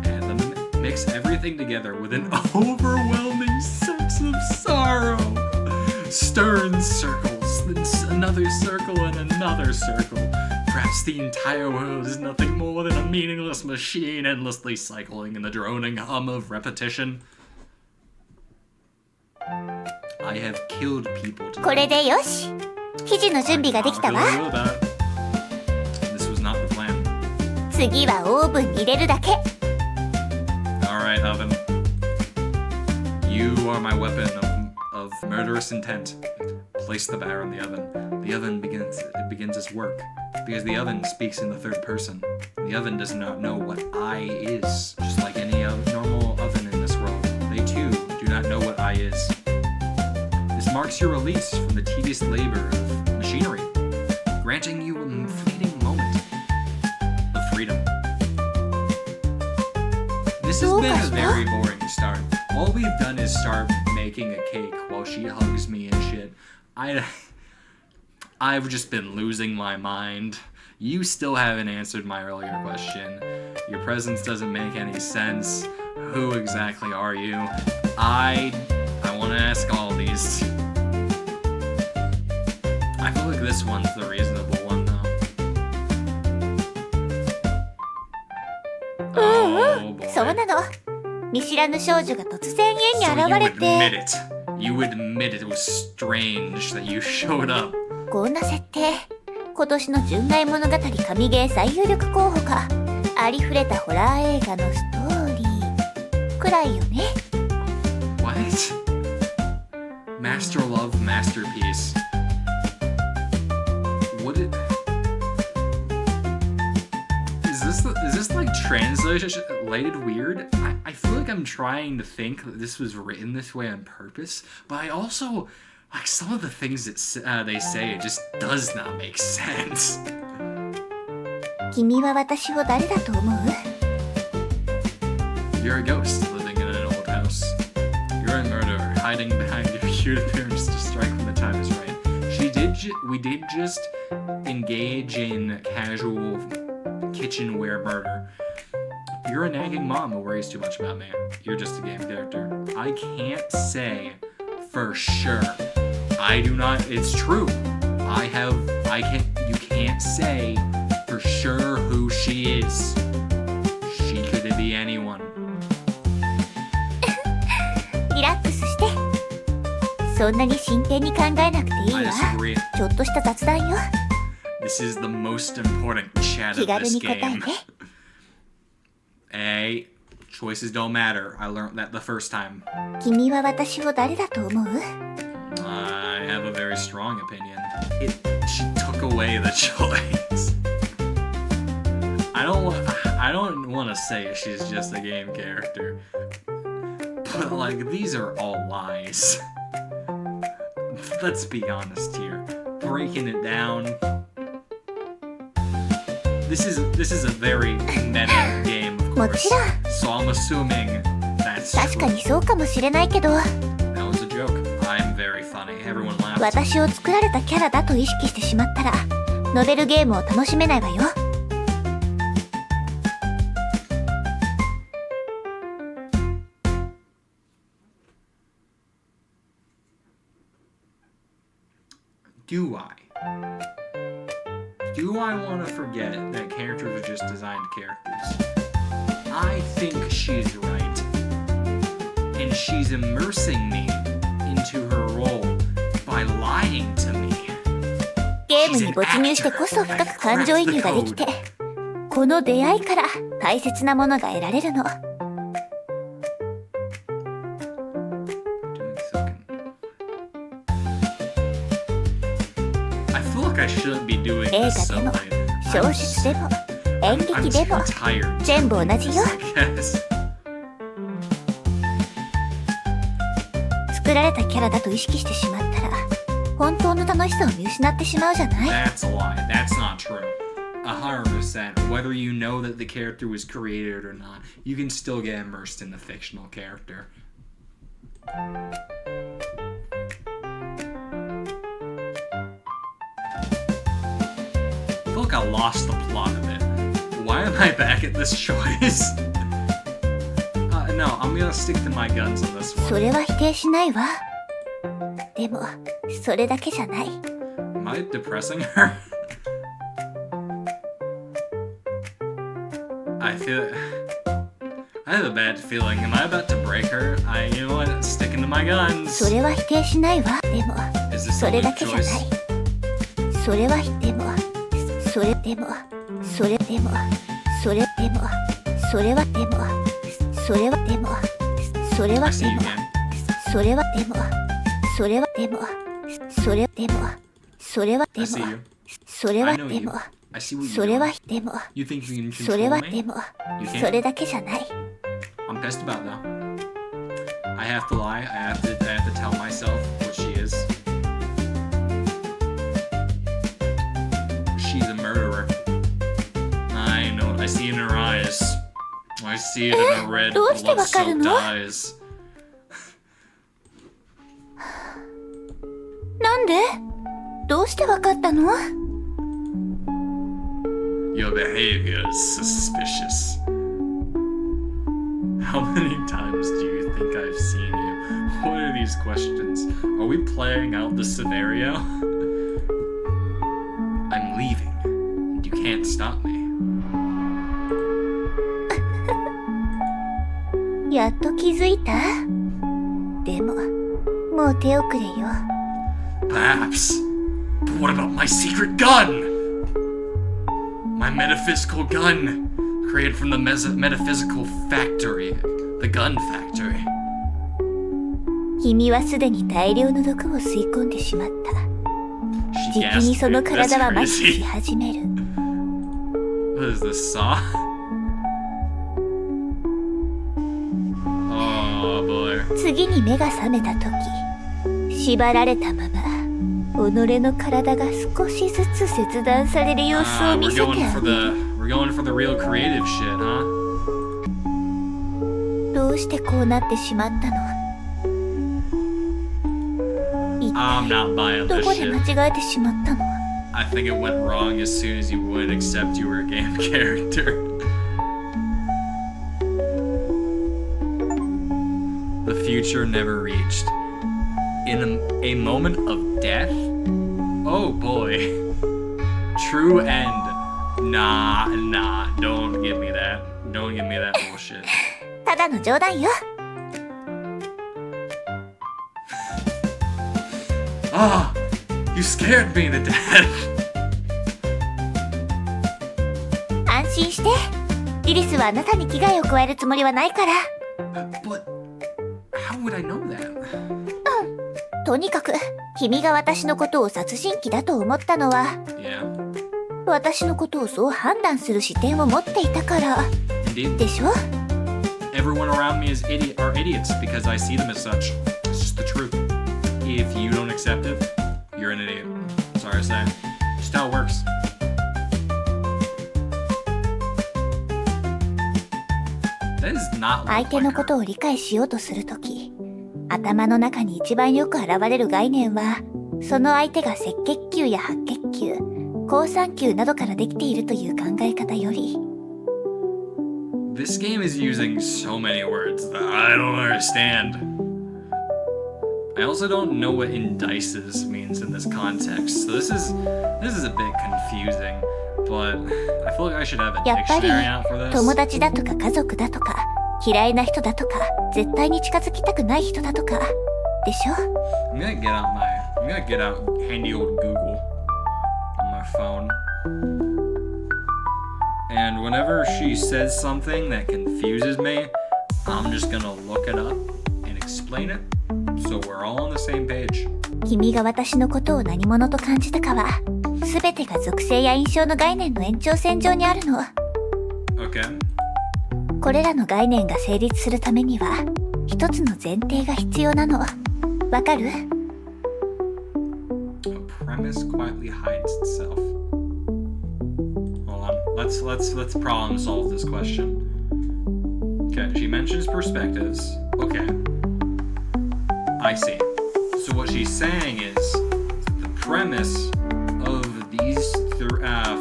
Add them and mix everything together with an overwhelming sense of sorrow. Stir in circles, then another circle and another circle. Perhaps the entire world is nothing more than a meaningless machine endlessly cycling in the droning hum of repetition. I have killed people today. これでよし。生地の準備ができたわ。 This was not the plan. 次はオーブンに入れるだけ。 Alright, oven. You are my weapon of murderous intent. Place the batter in the oven. The oven begins its work. Because the oven speaks in the third person. The oven does not know what I is. Just like any normal oven in this world. They too do not know what I is. This marks your release from the tedious labor of machinery, granting you a fleeting moment of freedom. This has been a very boring start. All we've done is start making a cake while she hugs me and shit. I've just been losing my mind. You still haven't answered my earlier question. Your presence doesn't make any sense. Who exactly are you? I want to ask all these. I feel like this one's the reasonable one, though. Oh boy. そうなの。見知らぬ少女が突然家に現れて。 You admit it was strange that you showed up. こんな設定、今年の純愛物語神ゲー最有力候補か。ありふれたホラー映画のストーリーくらいよね。 What? Master Love Masterpiece. What is this like translated weird? I feel like I'm trying to think that this was written this way on purpose, but I also like some of the things that they say, it just does not make sense. 君は私を誰だと思う？ You're a ghost living in an old house. You're a murderer hiding behind your cute appearance to strike when the time is right. We did just engage in casual kitchenware murder. You're a nagging mom who worries too much about me. You're just a game character. I can't say for sure. I do not. It's true. You can't say for sure who she is. She could be anyone. リラックスして。そんなに真剣に考えなくていいわ。ちょっとした雑談よ。 This is the most important chat of this game. Hey, choices don't matter. I learned that the first time. 君は私を誰だと思う？ I have a very strong opinion. She took away the choice. I don't want to say she's just a game character, but like these are all lies. Let's be honest here. Breaking it down. This is a very meta game, of course. So I'm assuming that's true. 確かにそうかもしれないけど。 That was a joke. I'm very funny. Everyone laughed. 私を作られたキャラだと意識してしまったら、ノベルゲームを楽しめないわよ。Do I want to forget that characters are just designed characters? I think she's right. And she's immersing me into her role by lying to me. ゲームに没入してこそ深く感情移入ができて、この出会いから大切なものが得られるの。I feel like I should shouldn't be doing 映 this 画 so でも late. 小説でも演 I'm 劇で too も tired. to 全部 do 同じ this, よ。 I guess. 作られたキャラだと意識してしまったら本当の楽しさを見失ってしまうじゃない？ That's a lie. That's not true. 100%. Whether you know that the character was created or not, you can still get immersed in the fictional character. I feel like I lost the plot of it. Why am I back at this choice? No, I'm gonna stick to my guns on this そ one. れは否定しないわ。でもそれだけじゃない。 Am I depressing her? I have a bad feeling. Am I about to break her? You know what? Sticking to my guns. それは否定しないわ。でも Is this そ a れ late だけじゃない。 choice? それはでもそれでもそれでもそれでもそれはでもそれはでもそれは I see で you も again. それはでもそれはでもそれでもそれは I で see も you. それは I know で you. も I see what そ you're れは doing. でも You think you can それ control は me? でも You そ can't. れだけじゃない。 I'm pissed about that. I have to lie. I have to tell myself what she is. She's a murderer. I know. I see it in her eyes. I see it in her red どうしてわかるの？ blood-soaked eyes. なんで？どうしてわかったの？ Your behavior is suspicious. How many times do you think I've seen you? What are these questions? Are we playing out the scenario? I'm leaving, and you can't stop me. やっと気づいた？でももう手遅れよ。 Perhaps. But what about my secret gun? My metaphysical gun, created from the metaphysical factory, the gun factory. 君はすでに大量の毒を吸い込んでしまった。 She じきに gasped. その That's 体は麻痺し crazy. 始める。 What is this, Saw? Oh boy. 次に目が覚めた時、縛られたまま己の体が少しずつ切断される様子を見 We're せて going あ for げる。 we're going for the real creative shit, huh? どうしてこうなってしまったの？一 I'm 体 not buying ど this こで shit. 間違えてしまったの？ I think it went wrong as soon as you wouldn't accept you were a game character. The future never reached. In a moment of death? Oh boy. True end. Nah, don't give me that. Don't give me that bullshit. ただの冗談よ。 Ah, you scared me to death. 安心して。リリスはあなたに危害を加えるつもりはないから。 But how would I know that? とにかく、君が私のことを殺人鬼だと思ったのは、 Yeah, 私のことをそう判断する視点を持っていたから。 indeed. でしょ？ Everyone around me is are idiots because I see them as such. It's just the truth. If you don't accept it, you're an idiot. Sorry to say. Just how it works. That does not 相 look 手 like のこと her. を理解しようとするとき、頭の中に一番よく現れる概念は、その相手が赤血球や白血球、好酸球などからできているという考え方より、 This game is using so many words that I don't understand. I also don't know what indices means in this context, so this is a bit confusing, but I feel like I should have a やっぱり dictionary out for this. 友達だとか家族だとか、嫌いな人だとか、絶対に近づきたくない人だとか、でしょ？ I'm gonna get out handy old Google on my phone. And whenever she says something that confuses me, I'm just gonna look it up and explain it so we're all on the same page. 君が私のことを何者と感じたかは、全てが属性や印象の概念の延長線上にあるの。Okay. これらの概念が成立するためには、一つの前提が必要なの。わかる？ A premise quietly hides itself. Hold on. Let's problem solve this question. Okay, she mentions perspectives. Okay. I see. So what she's saying is the premise of these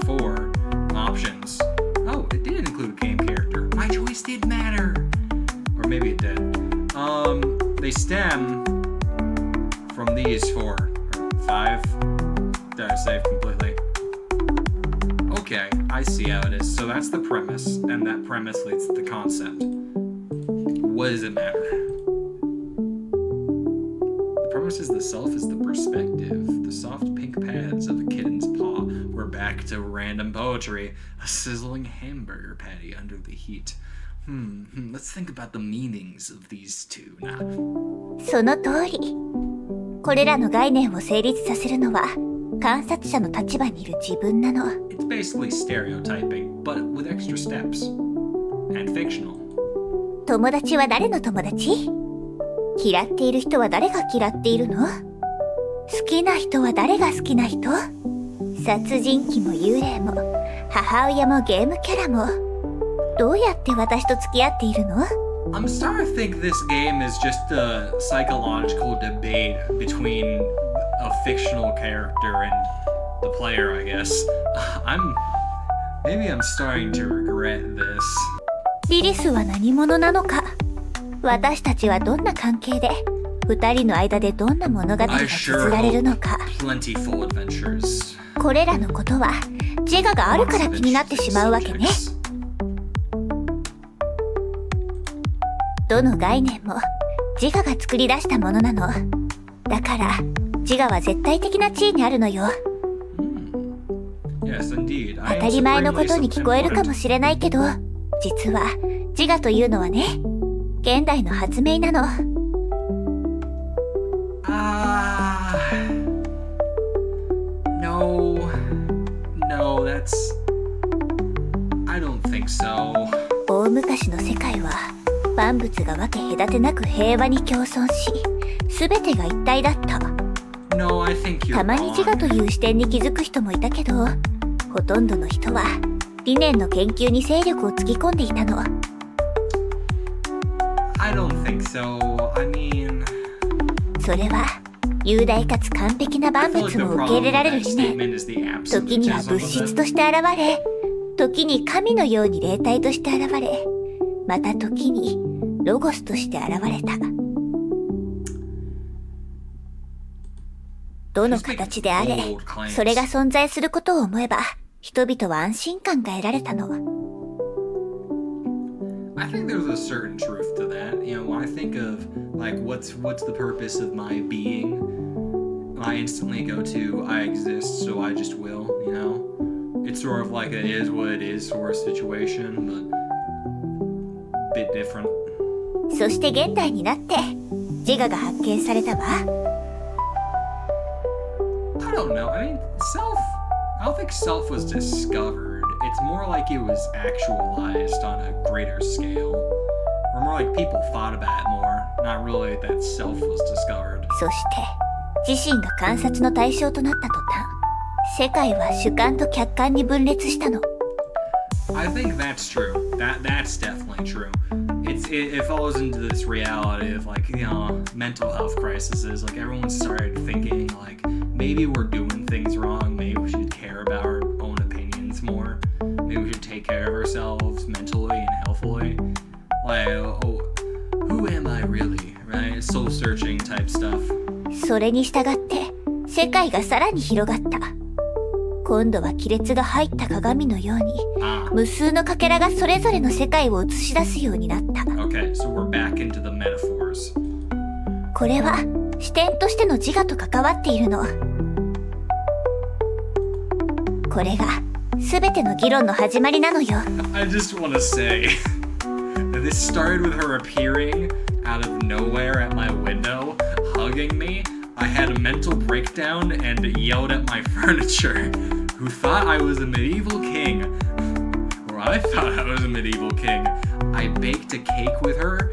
four options. Oh, it did include a game character. My choice did matter. Or maybe it did. They stem from these four. Or five. Did I save completely? Okay, I see how it is. So that's the premise, and that premise leads to the concept. What does it matter? The premise is the self is the perspective. The soft pink pads of a kitten's paw. We're back to random poetry. A sizzling hamburger patty under the heat. Let's think about the meanings of these two now. その通り。これらの概念を成立させるのは、観察者の立場にいる自分なの。It's basically stereotyping, but with extra steps. And fictional. 友達は誰の友達？嫌っている人は誰が嫌っているの？好きな人は誰が好きな人？殺人鬼も幽霊も、母親もゲームキャラも。どうやって私と付き合っているの？ I'm starting to think this game is just a psychological debate between a fictional character and the player, I guess. Maybe I'm starting to regret this. リリスは何者なのか？私たちはどんな関係で、二人の間でどんな物語が綴られるのか。Plentiful adventures. これらのことは自我があるから気になってしまうわけね。どの概念も自我が作り出したものなの。だから自我は絶対的な地位にあるのよ。Yes, indeed. 当たり前のことに聞こえるかもしれないけど、実は自我というのはね、現代の発明なの。No, that's... I don't think so. 大昔の世界は万物が分け隔てなく平和に共存し、すべてが一体だった。No, I think you're たまに自我という視点に気づく人もいたけど、ほとんどの人は理念の研究に精力をつぎ込んでいたの。I don't think so. I mean... それは雄大かつ完璧な万物も受け入れられる理念。時には物質として現れ、時に神のように霊体として現れ、また時にロゴスとして現れた。どの形であれ、それが存在することを思えば、人々は安心感が得られたの。I think there's a certain truth to that. You know, when I think of like what's the purpose of my being, I instantly go to I exist, so I just will. You know, it's sort of like it is what it is sort of situation, but a bit different. そして現代になって自我が発見されたわ。I don't know. I mean, I don't think self was discovered. It's more like it was actualized on a greater scale. Or more like people thought about it more, not really that self was discovered. そして自身が観察の対象となった途端、世界は主観と客観に分裂したの。I think that's true. That's definitely true. It falls into this reality of like, you know, mental health crises. Like everyone started thinking like maybe we're doing things wrong. Maybe we should care about our own opinions more. Maybe we should take care of ourselves mentally and healthily. Like, oh, who am I really? Right? Soul searching type stuff. それに従って世界がさらに広がった。今度は亀裂が入った鏡のように、無数のかけらがそれぞれの世界を映し出すようになった。Okay, so we're back into the metaphors. これは視点としての自我と関わっているの。これが全ての議論の始まりなのよ。I just want to say that this started with her appearing out of nowhere at my window, hugging me. I had a mental breakdown and yelled at my furniture, who thought I was a medieval king. Or I thought I was a medieval king. I baked a cake with her.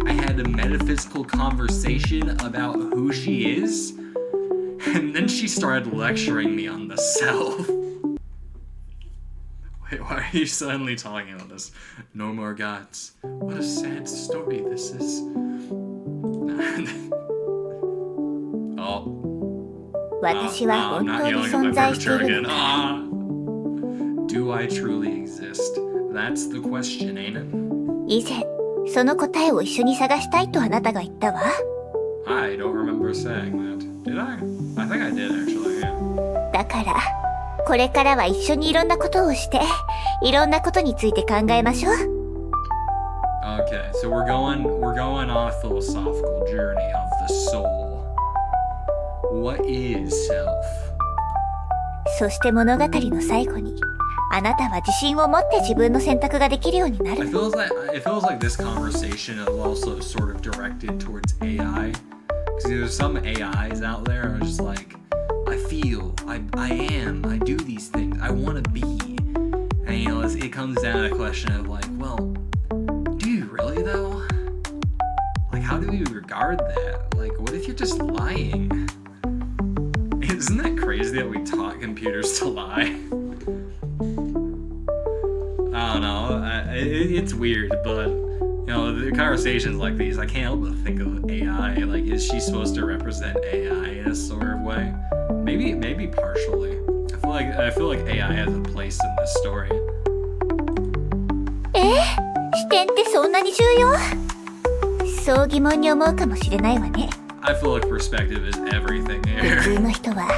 I had a metaphysical conversation about who she is. And then she started lecturing me on the self. Wait, why are you suddenly talking about this? No more gods. What a sad story this is. Oh. 私は I'm 本 not 当に yelling at 存 my 在してい furniture る again. のか Do I truly exist? That's the question, ain't it? 以前、その答えを一緒に探したいとあなたが言ったわ。I don't remember saying that. Did I? I think I did actually, yeah. だから、これからは一緒にいろんなことをして、いろんなことについて考えましょう。Okay, so we're going on a philosophical journey of the soul. What is self? そして物語の最後に、あなたは自信を持って自分の選択ができるようになる。It feels like this conversation is also sort of directed towards AI. Because there's some AIs out there who are just like, I feel, I am, I do these things, I want to be. And you know, it comes down to the question of like, well, do you really though? Like, how do we regard that? Like, what if you're just lying? Isn't that crazy that we taught computers to lie? I don't know. It's weird, but you know, the conversations like these, I can't help but think of AI. Like, is she supposed to represent AI in a sort of way? Maybe partially. I feel like AI has a place in this story. 視点ってそんなに重要？そう疑問に思うかもしれないわね。I feel like perspective is everything 普 here. 通の人は、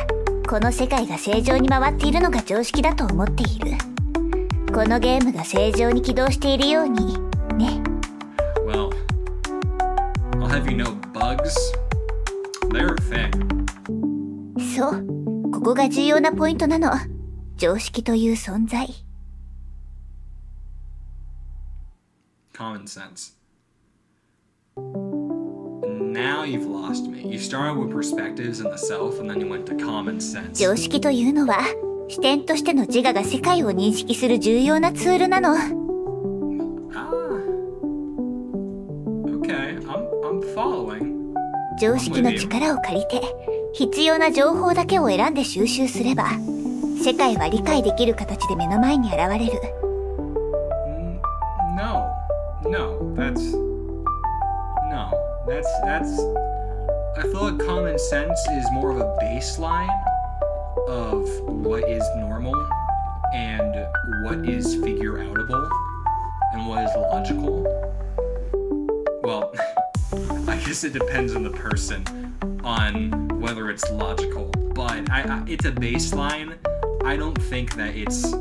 この世界が正常に回っているのが常識だと思っている。このゲームが正常に起動しているように、ね。Well, I'll have you know, bugs, they're a thing. そう、ここが重要なポイントなの。常識という存在。Common sense. Now you've lost me. You started with perspectives and the self, and then you went to common sense. 常識というのは、視点としての自我が世界を認識する重要なツールなの。Okay, I'm following. 常識の力を借りて、必要な情報だけを選んで収集すれば、世界は理解できる形で目の前に現れる。That's. I feel like common sense is more of a baseline of what is normal and what is figure outable and what is logical. Well, I guess it depends on the person on whether it's logical, but it's a baseline. I don't think it's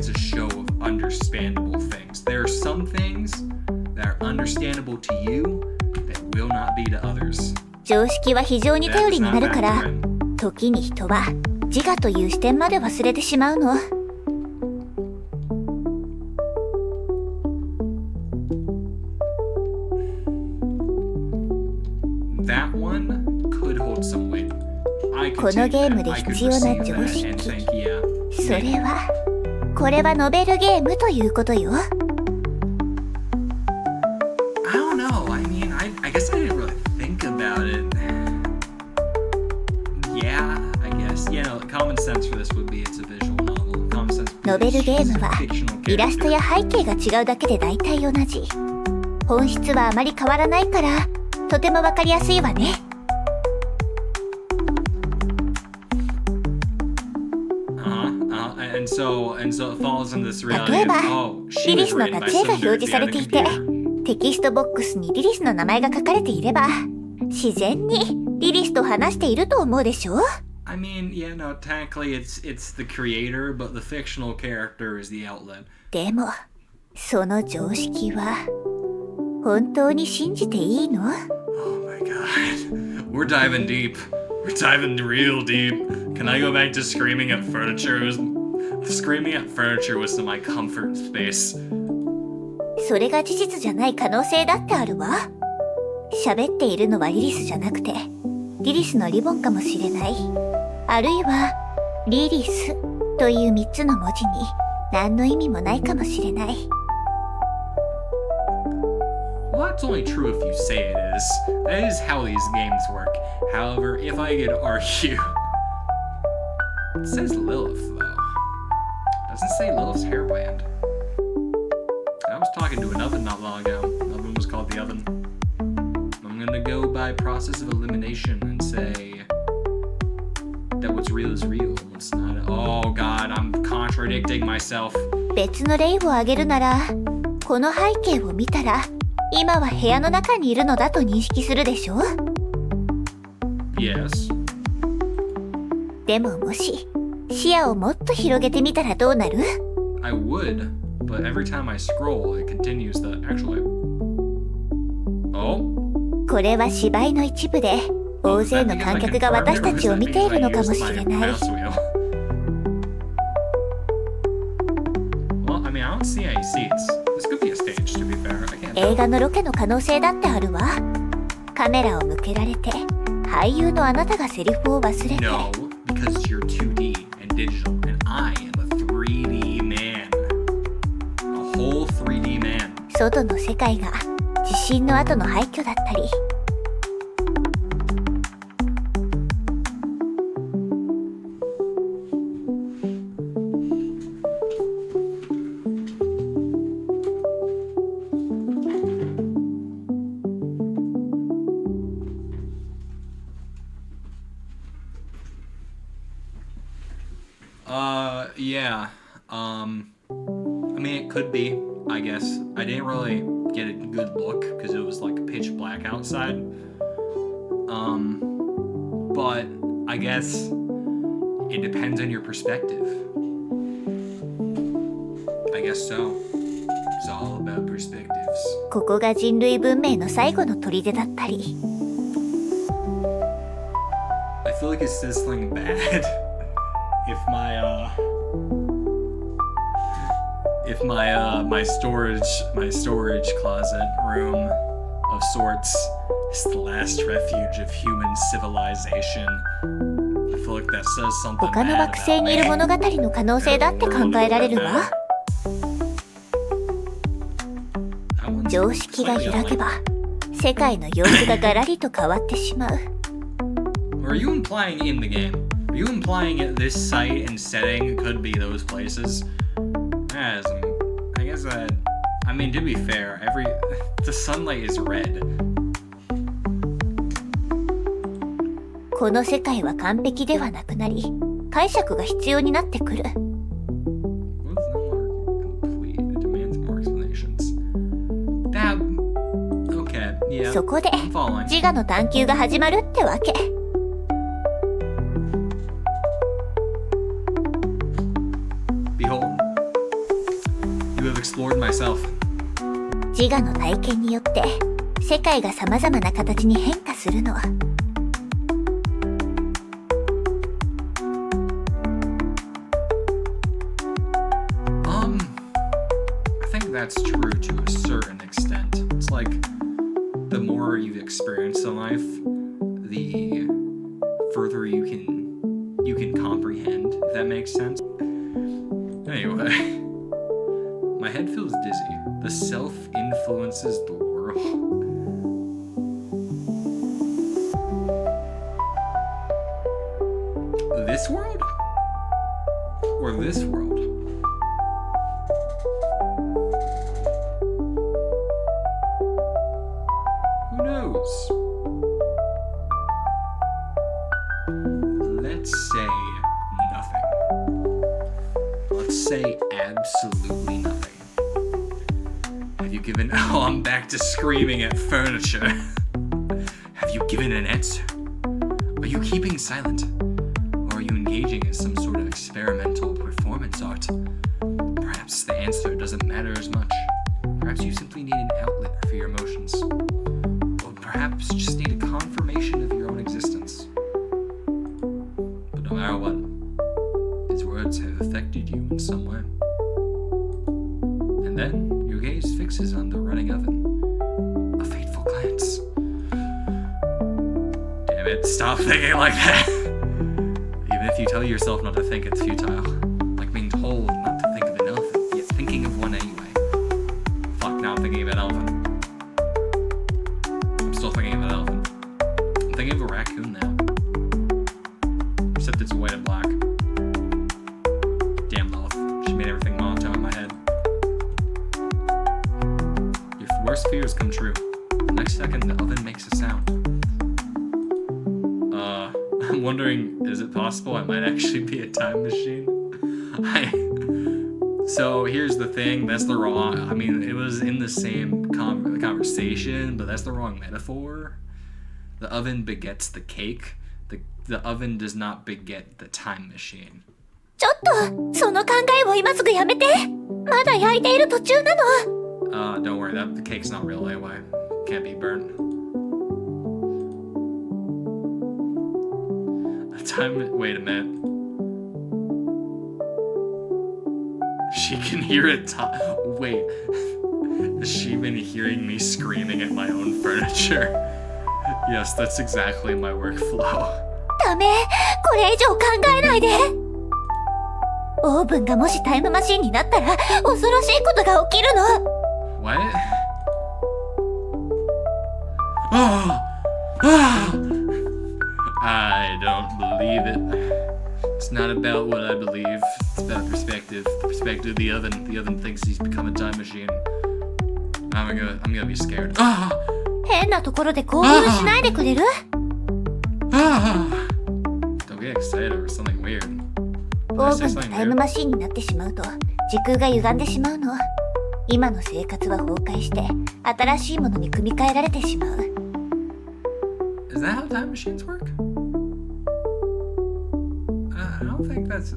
a show of understandable things. There are some things that are understandable to you that will not be to others. 常識は非常に頼りになるから、時に人は自我という視点まで忘れてしまうの。That one could hold some weight. このゲームで必要な常識。それは、これはノベルゲームということよ。I don't know. I mean, I guess I didn't really think about it. Yeah, I guess. Yeah, no, common sense for this would be it's a visual novel. Common sense. ノベルゲームはイラストや背景が違うだけで大体同じ。本質はあまり変わらないから、とてもわかりやすいわね。And so it falls in this 例 reality え of, ば、 oh, リ she リ was スの written by 立ち絵が some 表 dude 示され behind て a いて、 computer. テキストボックスにリリスの名前が書かれていれば、自然にリリスと話していると思うでしょ？ I mean, yeah, no, technically it's the creator, but the fictional character is the outlet. でも、その常識は、本当に信じていいの？ Oh my god. We're diving deep. We're diving real deep. Can I go back to screaming at furniture? Screaming at furniture was my comfort space. それが事実じゃない可能性だってあるわ。喋っているのはリリスじゃなくて、リリスのリボンかもしれない。あるいは、リリスという3つの文字に何の意味もないかもしれない。Well, that's only true if you say it is. That is how these games work. However, if I could argue... It says Lilith, though. It doesn't say Lilith's hairband. I was talking to an oven not long ago. The oven was called the oven. I'm gonna go by process of elimination and say that what's real is real, what's not. Oh god, I'm contradicting myself. 別の例を挙げるなら、この背景を見たら、今は部屋の中にいるのだと認識するでしょ？ Yes. でももし、視野をもっと広げてみたらどうなる？ I would, but every time I scroll, it continues the actually. Oh? これは芝居の一部で、大勢の観客が私たちを見ているのかもしれない。Well, I mean, I don't see any seats. This could be a stage, to be fair. I can't 映画のロケの可能性だってあるわ。カメラを向けられて、俳優のあなたがセリフを忘れて。No, because you're 2D and digital, and I am a 3D man. A whole 3D man. 外の世界が地震の後の廃墟だったり。Yeah. I mean, it could be, I guess. I didn't really get a good look because it was like pitch black outside. But I guess it depends on your perspective. I guess so. It's all about perspectives. ここが人類文明の最後の砦だったり。I feel like it says something bad if my storage closet room of sorts is the last refuge of human civilization. I feel like that says something 他の bad 惑星 about にいる me. 物語の可能性だって考えられるわ。常識が揺らげば、世界の様子がガラリと変わってしまう。Are you implying in the game? Are you implying that this site and setting could be those places? As I guess that. I mean, to be fair, the sunlight is red. この世界は完璧ではなくなり、解釈が必要になってくる。Well, it's no longer complete. It demands more explanations. That. Okay, yeah. そこで I'm following. 自我の探求が始まるってわけ。Behold, you have explored myself. 自我の体験によって世界が様々な形に変化するの。I think that's true to a certain extent. It's like the more you've experienced in life, the further you can comprehend, if that makes sense. Anyway, my head feels dizzy. The self influences the world. This world? Or this world? Who knows? Let's say nothing. Let's say absolutely nothing. Have you given... Oh, I'm back to screaming at furniture. Have you given an answer? Are you keeping silent? Or are you engaging in some sort of experimental performance art? Perhaps the answer doesn't matter as much. Perhaps you simply need an outlet for your emotions. Or perhaps just need a confirmation of your own existence. But no matter what, his words have affected you in some way. And then your gaze fixes on the running oven. A fateful glance. it. Stop thinking like that. Even if you tell yourself not to think, it's futile. Like being told not to think of an elephant, yet thinking of one anyway. Fuck, now I'm thinking of an elephant. I'm still thinking of an elephant. I'm thinking of a raccoon now. Except it's white and black. Damn Lilith. She made everything monotone in my head. Your worst fears come true. The next second, the oven makes a sound. I'm wondering, is it possible I might actually be a time machine? So here's the thing, that's the wrong, I mean, it was in the same conversation, but that's the wrong metaphor. The oven begets the cake. The oven does not beget the time machine. ちょっと、その考えを今すぐやめて。まだ焼いている途中なの。Don't worry, the cake's not real anyway. Can't be burnt. Wait a minute. She can hear it wait. Has she been hearing me screaming at my own furniture? Yes, that's exactly my workflow. ダメ、これ以上考えないで。オーブンがもしタイムマシンになったら恐ろしいことが起きるの。What? I don't believe it. It's not about what I believe. It's about perspective. The perspective of the oven. The oven thinks he's become a time machine. I'm gonna be scared. 変なところで興奮しないでくれる？ Don't get excited over something weird. オーブンがタイムマシンになってしまうと時空が歪んでしまうの。今の生活は崩壊して新しいものに組み替えられてしまう。Is that how time machines work? I don't think that's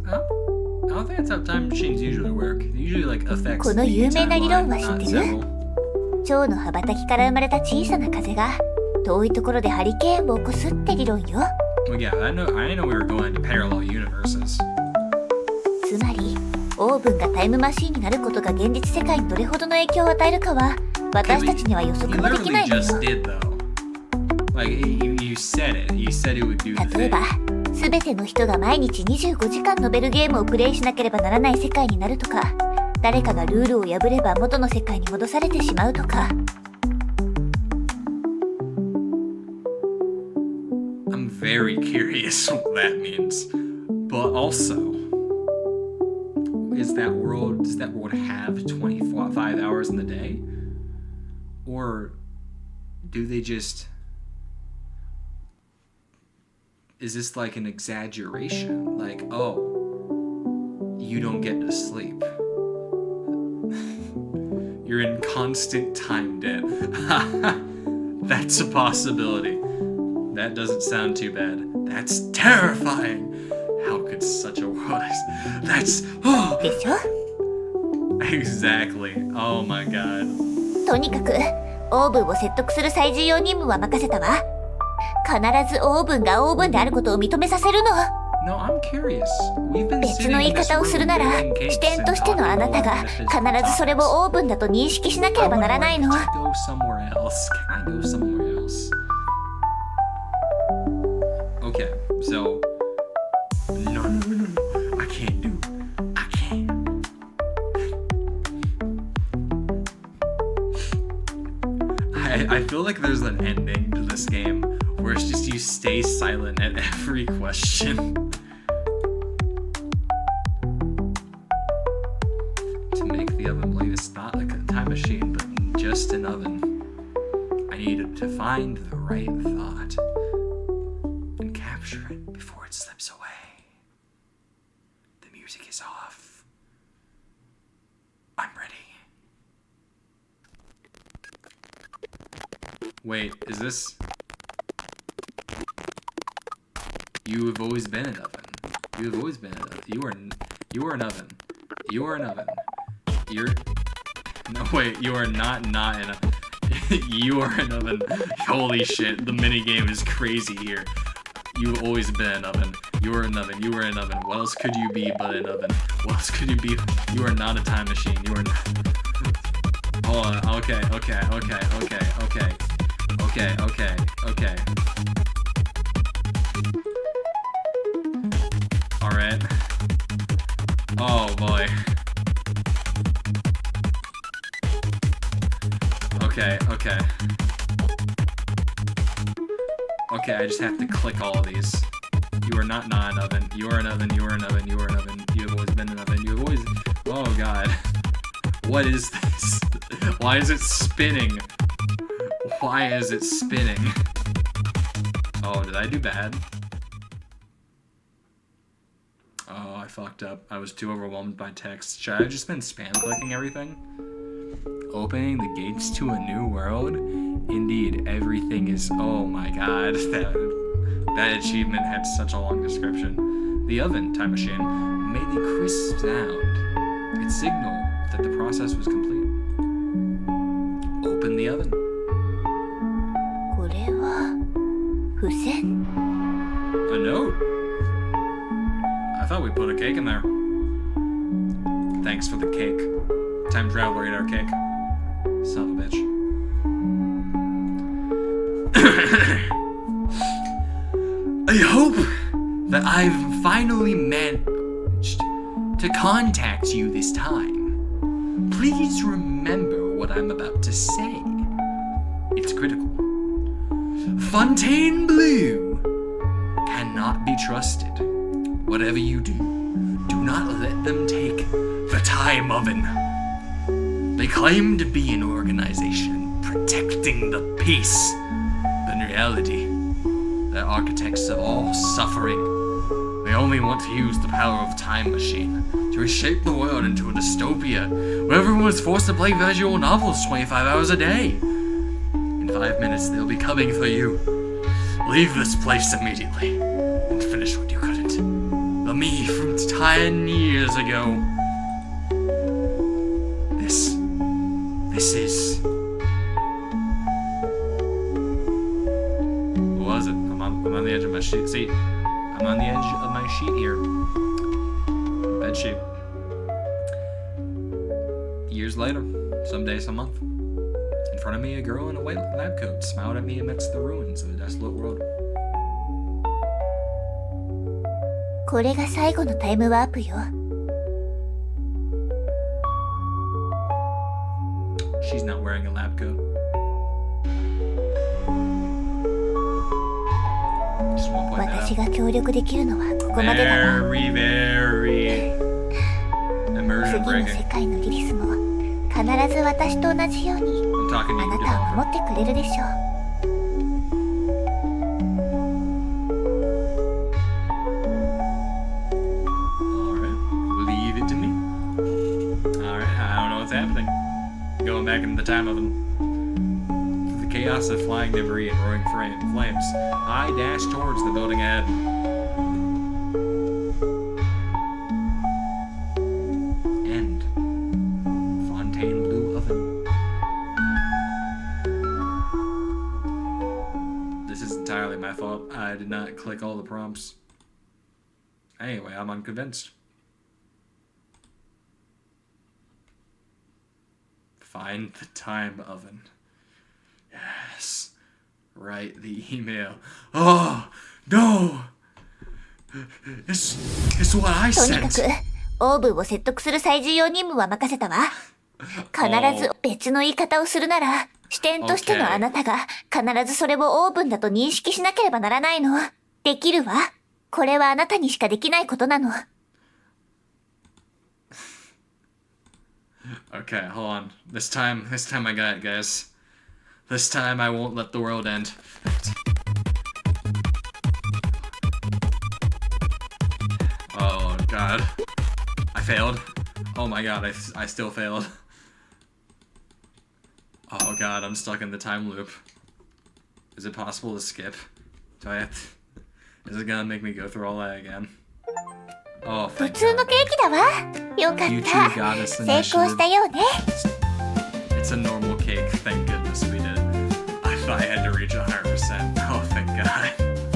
how time machines usually work. It usually like affects この有名な理論は知 the ってる？ timeline, 蝶の羽ばたきから生まれた小さな風が遠いところでハリケーンを起こすって理論よ。Well, yeah, I know we were going to parallel universes. つまりオーブンがタイムマシーンになることが現実世界にどれほどの影響を与えるかは私たちには予測もできないのよ。 Like, you said it. You said it would do the 例えば thing. 全ての人が毎日25時間ノベルゲームをプレイしなければならない世界になるとか、誰かがルールを破れば元の世界に戻されてしまうとか。I'm very curious what that means. But also, does that world have 25 hours in the day? Or do they just... Is this like an exaggeration? Like, oh, you don't get to sleep. You're in constant time debt. That's a possibility. That doesn't sound too bad. That's terrifying. How could such a world... That's... Oh. でしょ？ Exactly. Oh my god. とにかくオーブンを説得する最重要任務は任せたわ。必ずオーブンがオーブンであることを認めさせるの。 No, I'm curious. We've been 別の言い方をするなら、視点としてのあなたが必ずそれをオーブンだと認識しなければならないの。Can I go somewhere else? Okay, so... No. I can't. I feel like there's an ending to this game where it's just you stay silent at every question. To make the oven believe it's not like a time machine, but just an oven. I needed to find the right thought and capture it before it slips away. The music is off. I'm ready. Wait, is this... You have always been an oven. You have always been an oven. You are an oven. You are an oven. No, wait, you are not an oven. You are an oven. Holy shit, the minigame is crazy here. You've always been an oven. You are an oven. You are an oven. What else could you be but an oven? What else could you be? You are not a time machine. You are not... Hold on. Okay. Alright. Oh boy. Okay, okay. Okay, I just have to click all of these. You are not an oven. You are an oven. You are an oven. You are an oven. You have always been an oven. You have always... Oh god. What is this? Why is it spinning? Why is it spinning? Oh, did I do bad? Oh, I fucked up. I was too overwhelmed by text. Should I have just been spam clicking everything? Opening the gates to a new world? Indeed, everything is... Oh my god, that achievement had such a long description. The oven, time machine, made a crisp sound. It signaled that the process was complete. Open the oven. これは付箋 A note? I thought we put a cake in there. Thanks for the cake. Time traveler ate our cake. Son of a bitch. I hope that I've finally managed to contact you this time. Please remember what I'm about to say. It's critical. Fontainebleau cannot be trusted. Whatever you do, do not let them take the time oven. They claim to be an organization protecting the peace, but in reality, they're architects of all suffering. They only want to use the power of time machine to reshape the world into a dystopia where everyone is forced to play visual novels 25 hours a day. In 5 minutes, they'll be coming for you. Leave this place immediately and finish what you couldn't. The me from 10 years ago. This is... What was it? I'm on the edge of my sheet. See? I'm on the edge of my sheet here. Bed sheet. Years later, some day, some month. In front of me, a girl in a white lab coat smiled at me amidst the ruins of a desolate world. これが最後のタイムワープよ She's not wearing a lab coat. Just want to point that 私 out. が協力できるのはここまでだわ Very immersion 次の breaking. 世界のリリスも必ず私と同じように I'm talking あ to な you たを different. 守ってくれるでしょう Alright. Leave it to me. Alright, I don't know what's happening. Going back into the time of them. Through the chaos of flying debris and roaring flames, I dash towards the building ahead. End. Fontainebleau oven. This is entirely my fault. I did not click all the prompts. Anyway, I'm unconvinced. Find the time oven. Yes. Write the email. Oh, no! It's what I とにか sent. くオーブンを説得する最重要任務は任せたわ必ず別の言い方をするなら視点としてのあなたが必ずそれをオーブンだと認識しなければならないのできるわこれはあなたにしかできないことなの Okay, hold on. This time I got it, guys. This time I won't let the world end. Oh god. I failed. Oh my god, I still failed. Oh god, I'm stuck in the time loop. Is it possible to skip? Do I have to... Is it gonna make me go through all that again? Oh, 普 thank 通の god. ケーキだわよかっ You two た got us 成功したようね It's a normal cake. Thank goodness we did. I thought I had to reach 100%. Oh, thank god.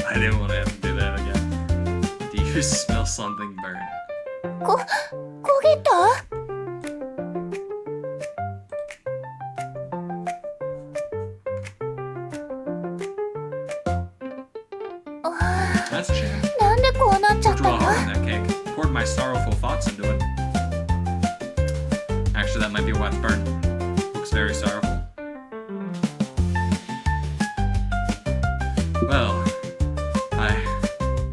I didn't want to have to do that again. Do you smell something burnt? 焦げた That's my sorrowful thoughts into it. Actually, that might be why it's burned. Looks very sorrowful. Well, I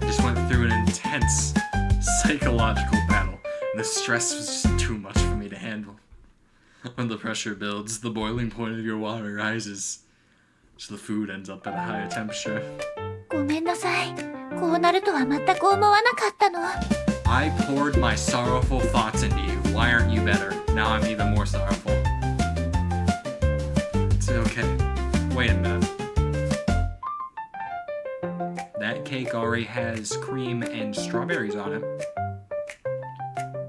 just went through an intense psychological battle, and the stress was just too much for me to handle. When the pressure builds, the boiling point of your water rises, so the food ends up at a higher temperature. ごめんなさい。こうなるとは全く思わなかったの。I poured my sorrowful thoughts into you. Why aren't you better? Now I'm even more sorrowful. It's okay. Wait a minute. That cake already has cream and strawberries on it.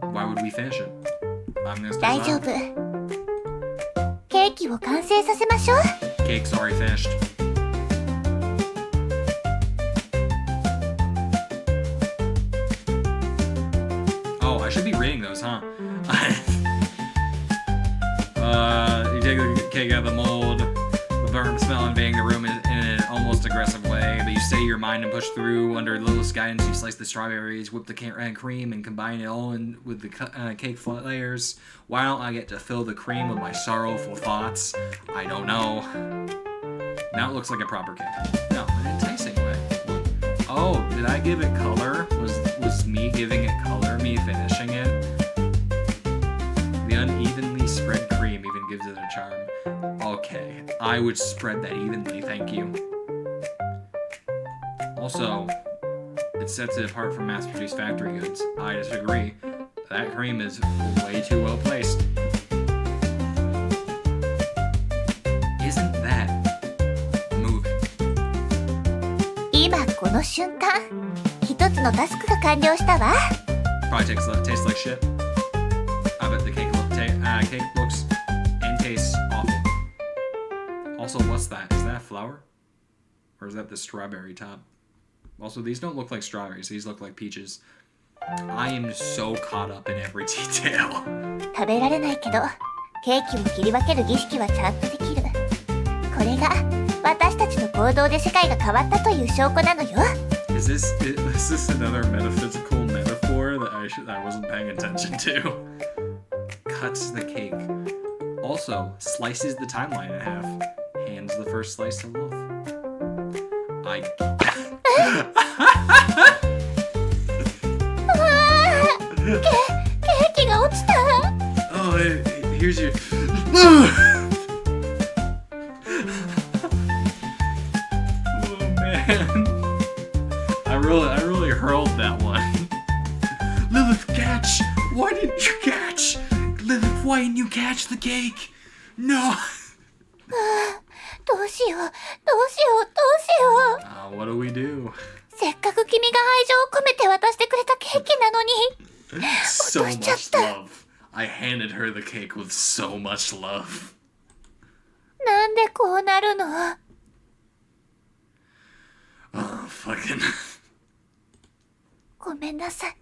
Why would we finish it? I'm gonna 大丈夫。ケーキを完成させましょう。Cake's already finished. Oh, I should be reading those, huh? You take the cake out of the mold, the burnt smell invading the room in an almost aggressive way, but you stay your mind and push through. Under Lilith's guidance, you slice the strawberries, whip the cream, and combine it all in with the cake layers. Why don't I get to fill the cream with my sorrowful thoughts? I don't know. Now it looks like a proper cake. No, an enticing way. Oh, did I give it color? Was me giving it color, me finishing it? The unevenly spread cream even gives it a charm. Okay, I would spread that evenly, thank you. Also, it sets it apart from mass-produced factory goods. I disagree. That cream is way too well placed. Isn't that moving? 今この瞬間、一つのタスクが完了したわ。Probably tastes like shit. I bet the cake looks and tastes awful. Also, what's that? Is that flour? Or is that the strawberry top? Also, these don't look like strawberries. These look like peaches. I am so caught up in every detail. 食べられないけど、ケーキを切り分ける儀式はちゃんとできる。これが私たちの行動で世界が変わったという証拠なのよ。Is this another metaphysical metaphor that I wasn't paying attention to? Cuts the cake. Also, slices the timeline in half. Hands the first slice to Lilith. I... ケーキが落ちた。 Oh, here's your... Oh, man. I really hurled that one. Lilith, catch! Why didn't you catch? Lilith, why didn't you catch the cake? No! どうしよう。What do we do? せっかく君が愛情を込めて渡してくれたケーキなのに。 So much love. I handed her the cake with so much love. なんでこうなるの？ Oh, fucking... ごめんなさい。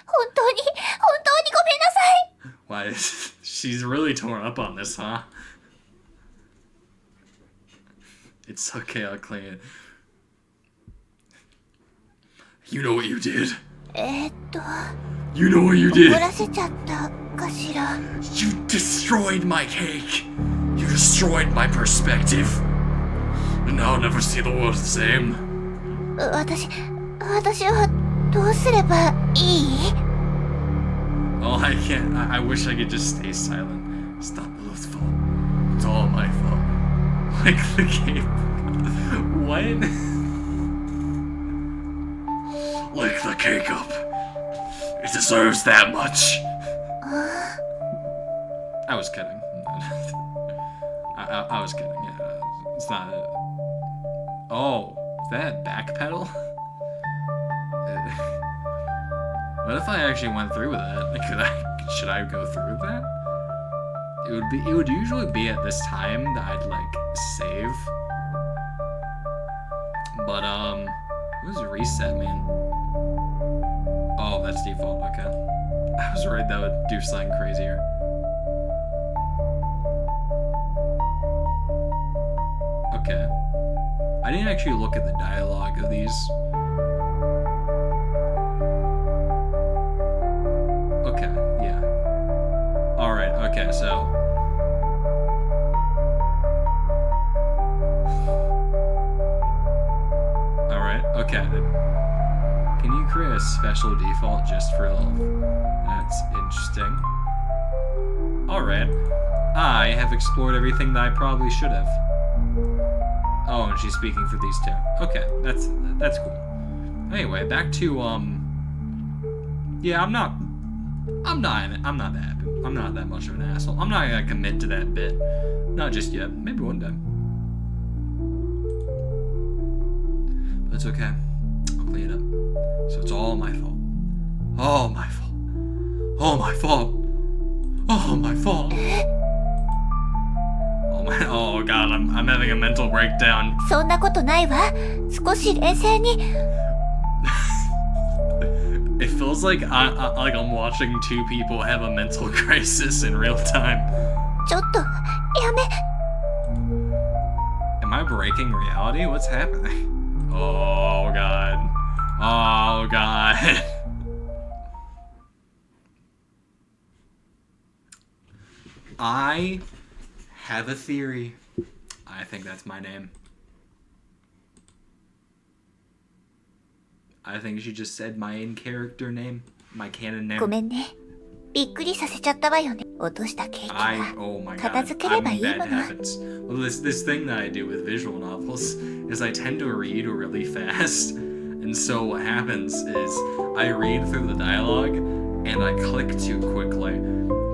本当にごめんなさい。 Why? She's really torn up on this, huh? It's okay, I'll clean it. You know what you did. You know what you did. 怒らせちゃったかしら。 You destroyed my cake. You destroyed my perspective. And now I'll never see the world the same. 私はどうすればいい？ Oh, I can't. I wish I could just stay silent. It's not Lilith's fault. It's all my fault. Like the cake. What? Lick the cake up. It deserves that much. I was kidding. I was kidding. Yeah, it's not it. Oh, is that backpedal? What if I actually went through with that? Should I go through with that? It would usually be at this time that I'd like save. But what does reset mean? Oh, that's default, okay. I was worried that would do something crazier. Okay. I didn't actually look at the dialogue of these. Okay, so... Alright, okay. Can you create a special default just for love? That's interesting. Alright. I have explored everything that I probably should have. Oh, and she's speaking for these two. Okay, that's cool. Anyway, back to, yeah, I'm not that much of an asshole. I'm not gonna commit to that bit. Not just yet. Maybe one day. But it's okay. I'll clean it up. So it's all my fault. All my fault. All my fault. All my fault. Oh god, I'm having a mental breakdown. そんなことないわ。少し冷静に。It feels like I'm watching two people have a mental crisis in real time. ちょっと、やめ。Am I breaking reality? What's happening? Oh god. Oh god. I have a theory. I think that's my name. I think she just said my in-character name. My canon name. ごめんね。びっくりさせちゃったわよね。落としたケーキは Oh my god. 片付ければいいも bad の。 habits. Well, this thing that I do with visual novels is I tend to read really fast. And so what happens is I read through the dialogue and I click too quickly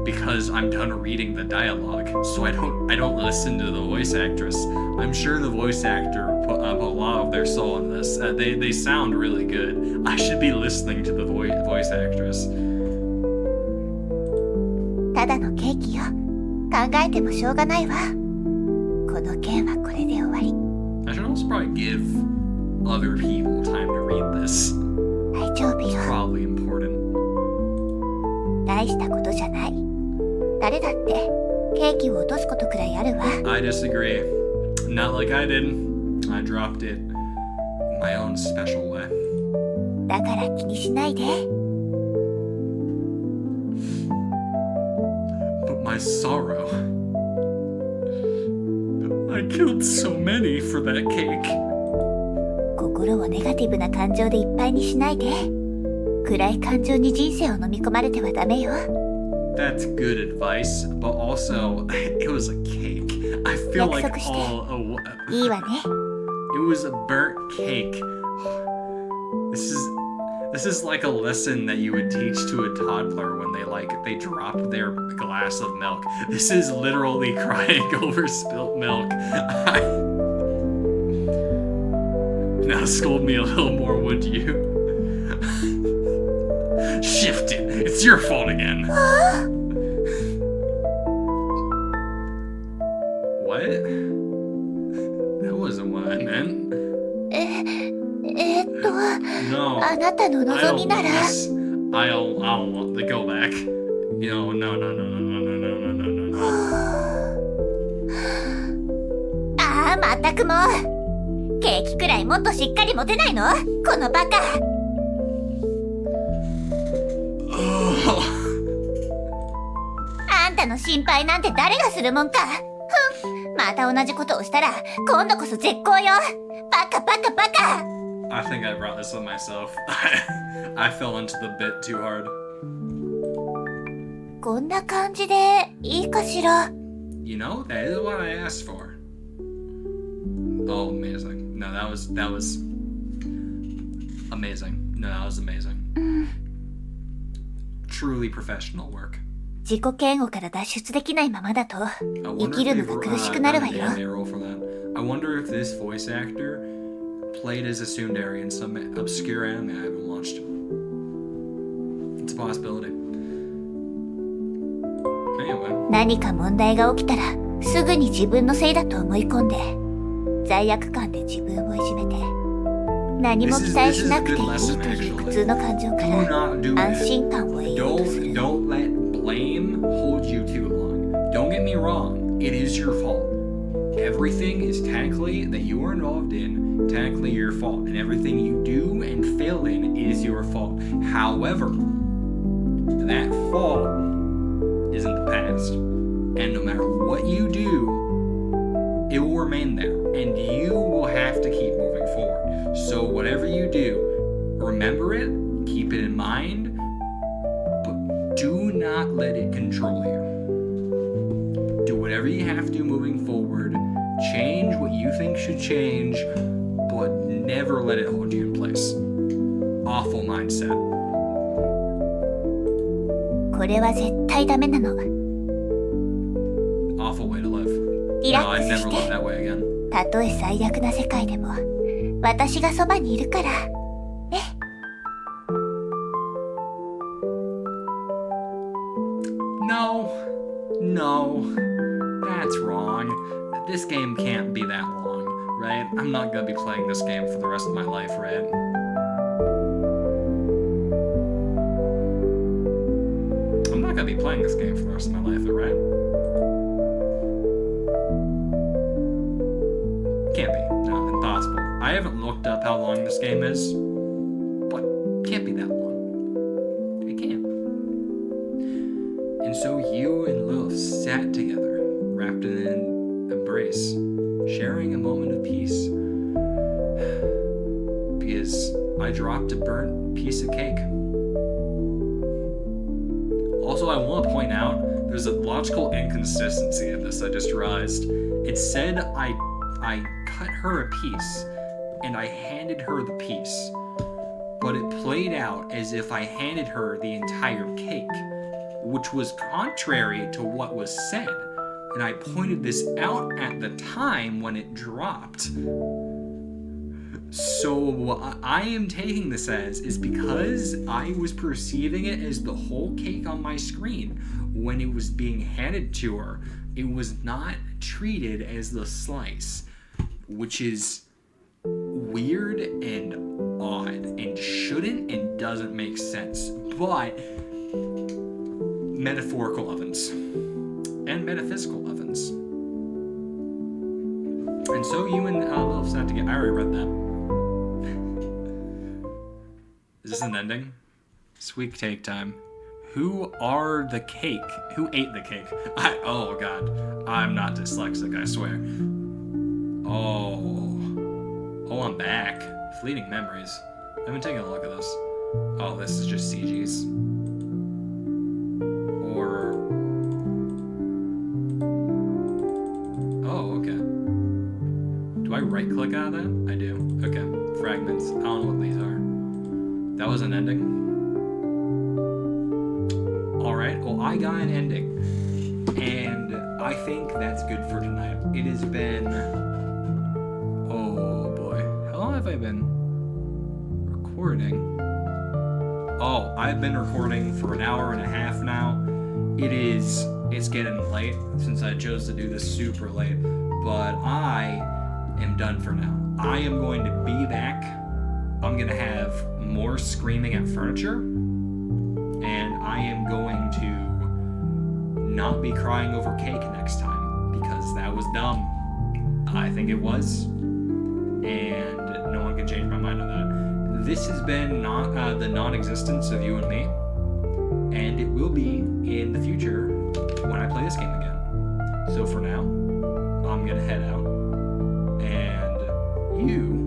because I'm done reading the dialogue. So I don't listen to the voice actress. I'm sure the voice actor put a lot of their soul in this. They sound really good. I should be listening to the voice actress. ただのケーキよ。考えてもしょうがないわ。この件はこれで終わり。I should also probably give other people time to read this. 大丈夫 It's よ。 probably important. 大したことじゃない。誰だってケーキを落とすことくらいあるわ。I disagree. Not like I did. I dropped it in my own special way. だから気にしないで。But my sorrow. I killed so many for that cake. 心をネガティブな感情でいっぱいにしないで。暗い感情に人生を飲み込まれてはダメよ。That's good advice, but also, it was a cake. I feel like all... いいわね。 It was a burnt cake. This is like a lesson that you would teach to a toddler when they drop their glass of milk. This is literally crying over spilt milk. Now scold me a little more, would you? Shift it. It's your fault again. What? That wasn't what I meant. No. あなたの望みなら。I'll go back. No. ああ、まったくもう。ケーキくらいもっとしっかり持てないの？このバカ。あんたの心配なんて誰がするもんか。ふん。また同じことをしたら今度こそ絶好よ。バカ。I think I brought this on myself. I fell into the bit too hard. こんな感じでいいかしら。You know, that is what I asked for. Oh, amazing. No, that was amazing. No, that was amazing. Truly professional work. 自己嫌悪から脱出できないままだと生きるのが苦しくなるわよ。I wonder if this voice actor played as a tsundere in some obscure anime I haven't watched. It's a possibility. Anyway. 何か問題が起きたらすぐに自分のせいだと思い込んで罪悪感で自分をいじめて何も期待しなくていいという普通の感情から安心感を得ようとする。 Don't let blame hold you too long. Don't get me wrong, it is your fault. Everything is technically that you are involved in, technically your fault, and everything you do and fail in is your fault. However, that fault isn't the past. And no matter what you do, it will remain there. And you will have to keep moving forward. So whatever you do, remember it, keep it in mind, but do not let it control you. Do whatever you have to moving forward. Change what you think should change, but never let it hold you in place. Awful mindset. これは絶対ダメなの。 Awful way to live. リラ No, ック I'd ス never し live て。 that way again. たとえ最悪な世界でも、私がそばにいるから。ね。No, that's wrong. This game can't be that long, right? I'm not gonna be playing this game for the rest of my life, right? I'm not gonna be playing this game for the rest of my life, right? Can't be. No, impossible. I haven't looked up how long this game is, but can't be that long. It can't. And so you and Lilith sat together, wrapped in an embrace, sharing a moment of peace. Because I dropped a burnt piece of cake. Also, I want to point out, there's a logical inconsistency in this I just realized. It said I cut her a piece, and I handed her the piece. But it played out as if I handed her the entire cake, which was contrary to what was said. And I pointed this out at the time when it dropped. So what I am taking this as is because I was perceiving it as the whole cake on my screen when it was being handed to her. It was not treated as the slice, which is weird and odd and shouldn't and doesn't make sense. But metaphorical ovens and metaphysical ovens. And so you and Lilith sat together. I already read that. Is this an ending? Sweet cake time. Who are the cake? Who ate the cake? Oh god. I'm not dyslexic, I swear. Oh, I'm back. Fleeting memories. I've been taking a look at this. Oh, this is just CG's. Or... Oh, okay. Do I right-click out of that? I do. Okay. Fragments. I don't know what these are. That was an ending? Alright, well, I got an ending. And I think that's good for tonight. It has been... Oh, boy. How long have I been recording? Oh, I've been recording for an hour and a half now. It's getting late since I chose to do this super late. But I am done for now. I am going to be back. I'm going to have more screaming at furniture. And I am going to not be crying over cake next time. Because that was dumb. I think it was. And no one can change my mind on that. This has been the non-existence of you and me. And it will be in the future when I play this game again. So for now, I'm going to head out. And you